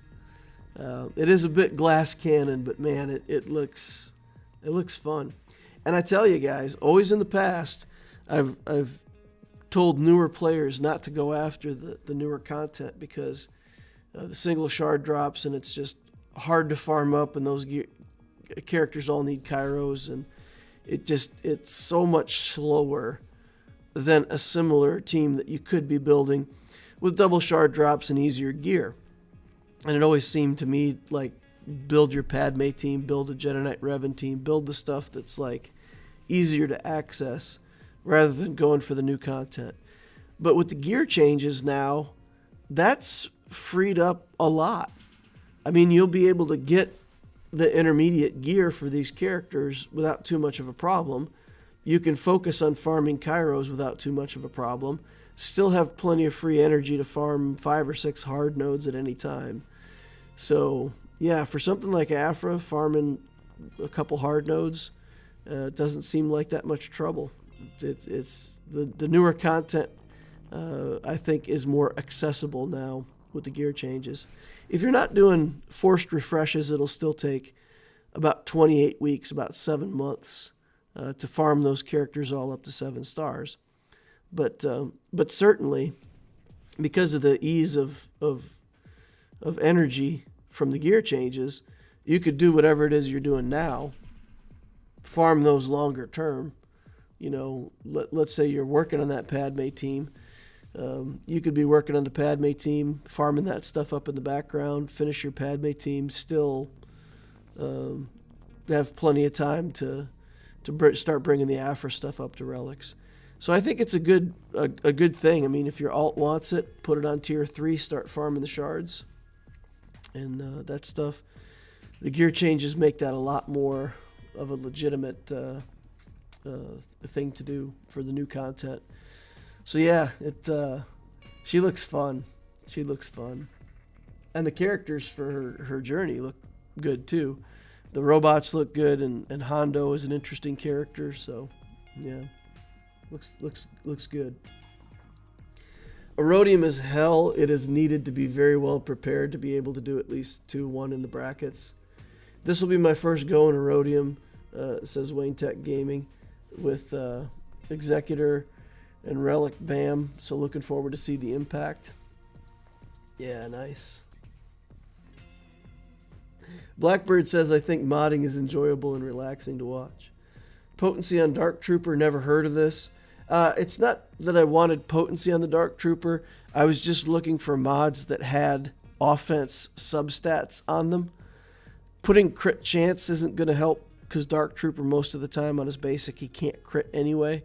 It is a bit glass cannon, but, man, it looks fun. And I tell you guys, always in the past, I've told newer players not to go after the newer content because the single shard drops and it's just hard to farm up, and those characters all need Kairos, and it's so much slower than a similar team that you could be building with double shard drops and easier gear. And it always seemed to me like build your Padme team, build a Jedi Knight Revan team, build the stuff that's like easier to access rather than going for the new content. But with the gear changes now, that's freed up a lot. I mean, you'll be able to get the intermediate gear for these characters without too much of a problem. You can focus on farming Kairos without too much of a problem. Still have plenty of free energy to farm 5 or 6 hard nodes at any time. So, yeah, for something like Afra, farming a couple hard nodes doesn't seem like that much trouble. It's the newer content, I think, is more accessible now with the gear changes. If you're not doing forced refreshes, it'll still take about 28 weeks, about 7 months to farm those characters all up to 7 stars. But certainly, because of the ease of energy from the gear changes, you could do whatever it is you're doing now, farm those longer term. You know, let's say you're working on that Padme team. You could be working on the Padme team, farming that stuff up in the background, finish your Padme team, still have plenty of time to start bringing the Afra stuff up to relics. So I think it's a good thing. I mean, if your alt wants it, put it on tier 3, start farming the shards, and that stuff. The gear changes make that a lot more of a legitimate thing to do for the new content. So yeah, she looks fun. She looks fun. And the characters for her journey look good too. The robots look good, and Hondo is an interesting character, so yeah. Looks good. Erodium is hell. It is needed to be very well prepared to be able to do at least 2-1 in the brackets. This will be my first go in Erodium, says Wayne Tech Gaming, with Executor and Relic BAM. So looking forward to see the impact. Yeah, nice. Blackbird says, I think modding is enjoyable and relaxing to watch. Potency on Dark Trooper, never heard of this. It's not that I wanted potency on the Dark Trooper. I was just looking for mods that had offense substats on them. Putting crit chance isn't going to help because Dark Trooper most of the time on his basic he can't crit anyway.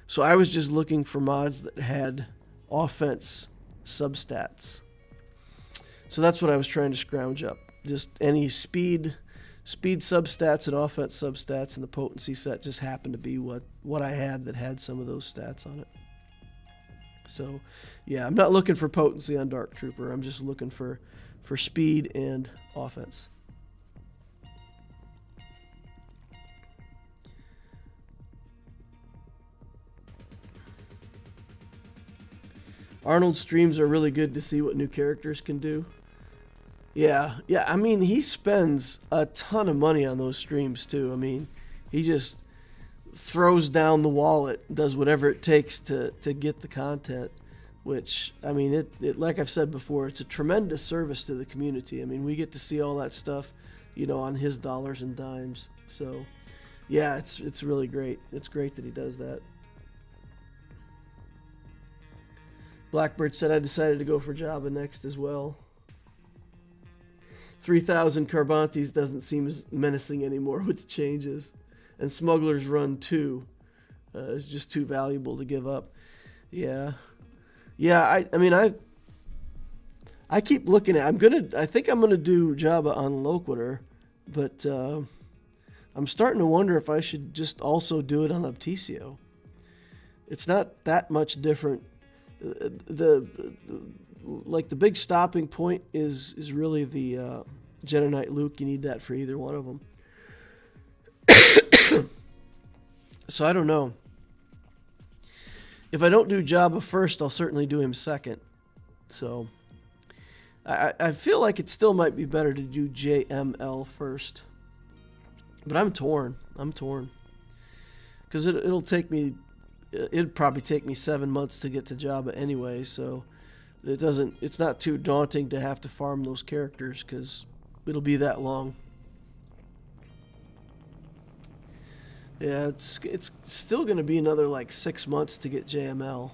So I was just looking for mods that had offense substats. So that's what I was trying to scrounge up. Just any speed substats and offense substats, and the potency set just happened to be what I had that had some of those stats on it. So yeah, I'm not looking for potency on Dark Trooper. I'm just looking for speed and offense. Arnold's streams are really good to see what new characters can do. Yeah, I mean, he spends a ton of money on those streams, too. I mean, he just throws down the wallet, does whatever it takes to get the content, which, I mean, it like I've said before, it's a tremendous service to the community. I mean, we get to see all that stuff, you know, on his dollars and dimes. So, yeah, it's really great. It's great that he does that. Blackbird said I decided to go for Jabba next as well. 3,000 Carbantes doesn't seem as menacing anymore with the changes. And Smuggler's Run 2 is just too valuable to give up. Yeah. I mean, I keep looking at. I think I'm gonna do Jabba on Loquitur, but I'm starting to wonder if I should just also do it on Obticeo. It's not that much different. The big stopping point is really the Jedi Knight Luke. You need that for either one of them. So I don't know. If I don't do Jabba first, I'll certainly do him second. So I feel like it still might be better to do JML first. But I'm torn. Because it'll take me... It'd probably take me 7 months to get to Jabba anyway, so it's not too daunting to have to farm those characters because it'll be that long. Yeah, it's still going to be another like 6 months to get JML.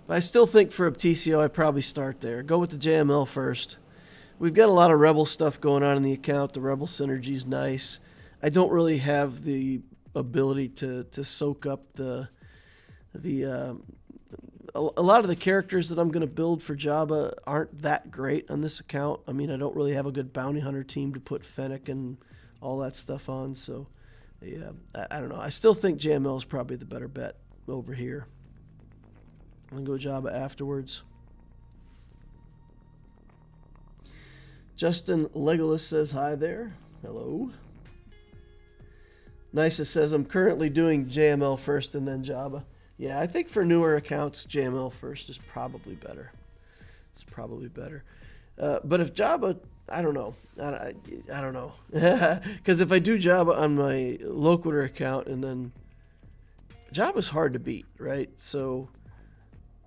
But I still think for Obticeo, I probably start there. Go with the JML first. We've got a lot of Rebel stuff going on in the account. The Rebel synergy is nice. I don't really have the ability to soak up a lot of the characters that I'm going to build for Jabba aren't that great on this account. I mean, I don't really have a good bounty hunter team to put Fennec and all that stuff on. So, yeah, I don't know. I still think JML is probably the better bet over here. I'm going to go Jabba afterwards. Justin Legolas says hi there. Hello. Nisa says, I'm currently doing JML first and then Jabba. Yeah, I think for newer accounts, JML first is probably better. It's probably better. But if Jabba, I don't know. I don't know. Because if I do Jabba on my Loquitur account and then... Jabba's hard to beat, right? So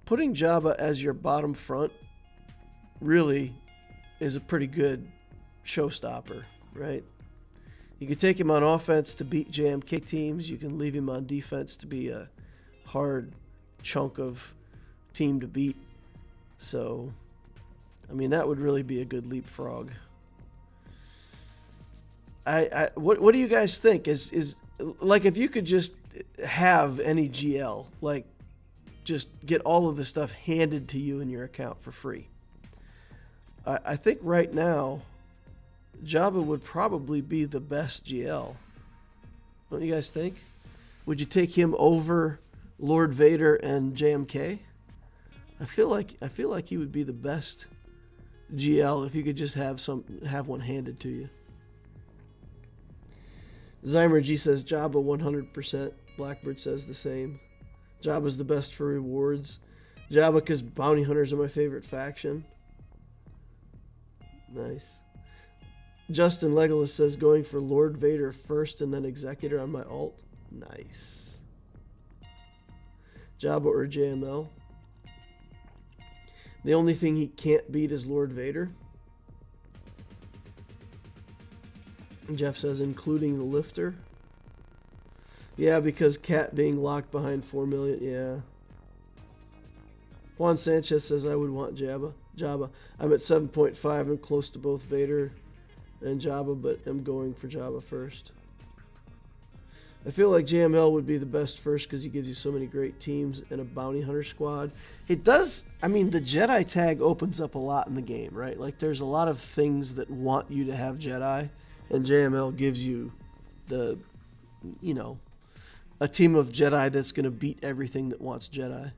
putting Jabba as your bottom front really is a pretty good showstopper, right? You can take him on offense to beat JMK teams. You can leave him on defense to be a hard chunk of team to beat. So, I mean, that would really be a good leapfrog. What do you guys think? Is like if you could just have any GL, like just get all of the stuff handed to you in your account for free. I think right now Jabba would probably be the best GL. What do you guys think? Would you take him over Lord Vader and JMK? I feel like he would be the best GL if you could just have one handed to you. Zymer G says Jabba 100%. Blackbird says the same. Jabba's the best for rewards. Jabba because bounty hunters are my favorite faction. Nice. Justin Legolas says going for Lord Vader first and then Executor on my alt. Nice. Jabba or JML. The only thing he can't beat is Lord Vader. Jeff says including the lifter. Yeah, because Cat being locked behind 4 million. Yeah. Juan Sanchez says I would want Jabba. I'm at 7.5 and close to both Vader and Jabba, but I'm going for Jabba first. I feel like JML would be the best first because he gives you so many great teams and a bounty hunter squad. It does, I mean, the Jedi tag opens up a lot in the game, right? Like there's a lot of things that want you to have Jedi, and JML gives you the, you know, a team of Jedi that's going to beat everything that wants Jedi.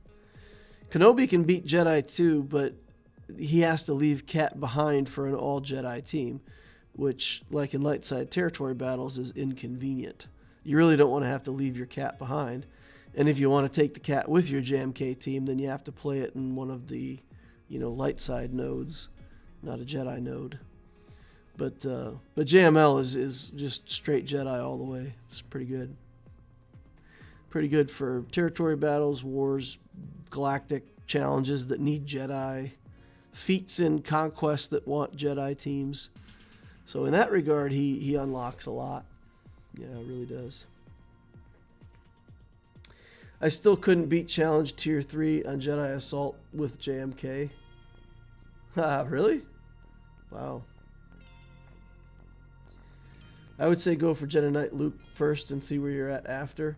Kenobi can beat Jedi too, but he has to leave Cat behind for an all Jedi team, which, like in light side territory battles, is inconvenient. You really don't want to have to leave your Cat behind. And if you want to take the Cat with your JMK team, then you have to play it in one of the, you know, light side nodes, not a Jedi node. But JML is just straight Jedi all the way. It's pretty good. Pretty good for territory battles, wars, galactic challenges that need Jedi, feats in conquest that want Jedi teams. So in that regard, he unlocks a lot. Yeah, it really does. I still couldn't beat Challenge Tier 3 on Jedi Assault with JMK. Really? Wow. I would say go for Jedi Knight Luke first and see where you're at after.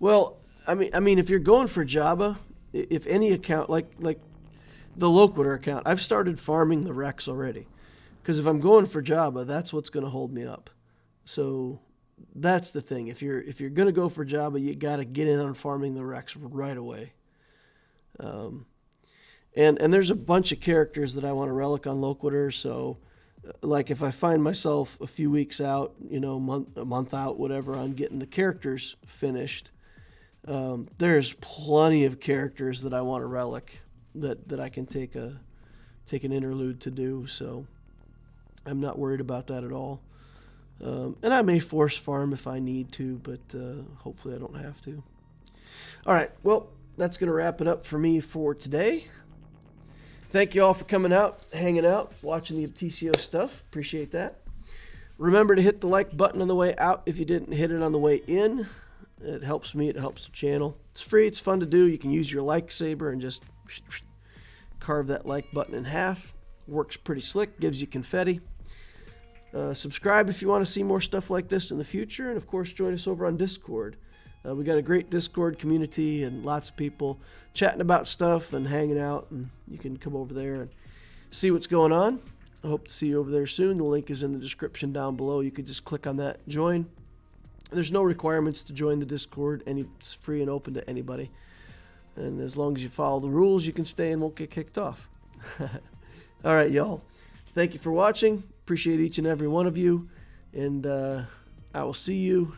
Well, I mean, if you're going for Jabba, if any account, like the Loquitur account, I've started farming the Rex already. Because if I'm going for Jabba, that's what's going to hold me up. So that's the thing. If you're going to go for Jabba, you got to get in on farming the Rex right away. And there's a bunch of characters that I want to relic on Loquitur. So, like if I find myself a few weeks out, you know, a month out, whatever, on getting the characters finished, there's plenty of characters that I want to relic that I can take an interlude to do. So I'm not worried about that at all. And I may force farm if I need to, but hopefully I don't have to. All right, well, that's going to wrap it up for me for today. Thank you all for coming out, hanging out, watching the Obticeo stuff. Appreciate that. Remember to hit the like button on the way out if you didn't hit it on the way in. It helps me. It helps the channel. It's free. It's fun to do. You can use your like saber and just carve that like button in half. Works pretty slick. Gives you confetti. Subscribe if you want to see more stuff like this in the future. And, of course, join us over on Discord. We got a great Discord community and lots of people chatting about stuff and hanging out. And you can come over there and see what's going on. I hope to see you over there soon. The link is in the description down below. You could just click on that, join. There's no requirements to join the Discord. It's free and open to anybody. And as long as you follow the rules, you can stay and won't get kicked off. All right, y'all. Thank you for watching. Appreciate each and every one of you. And I will see you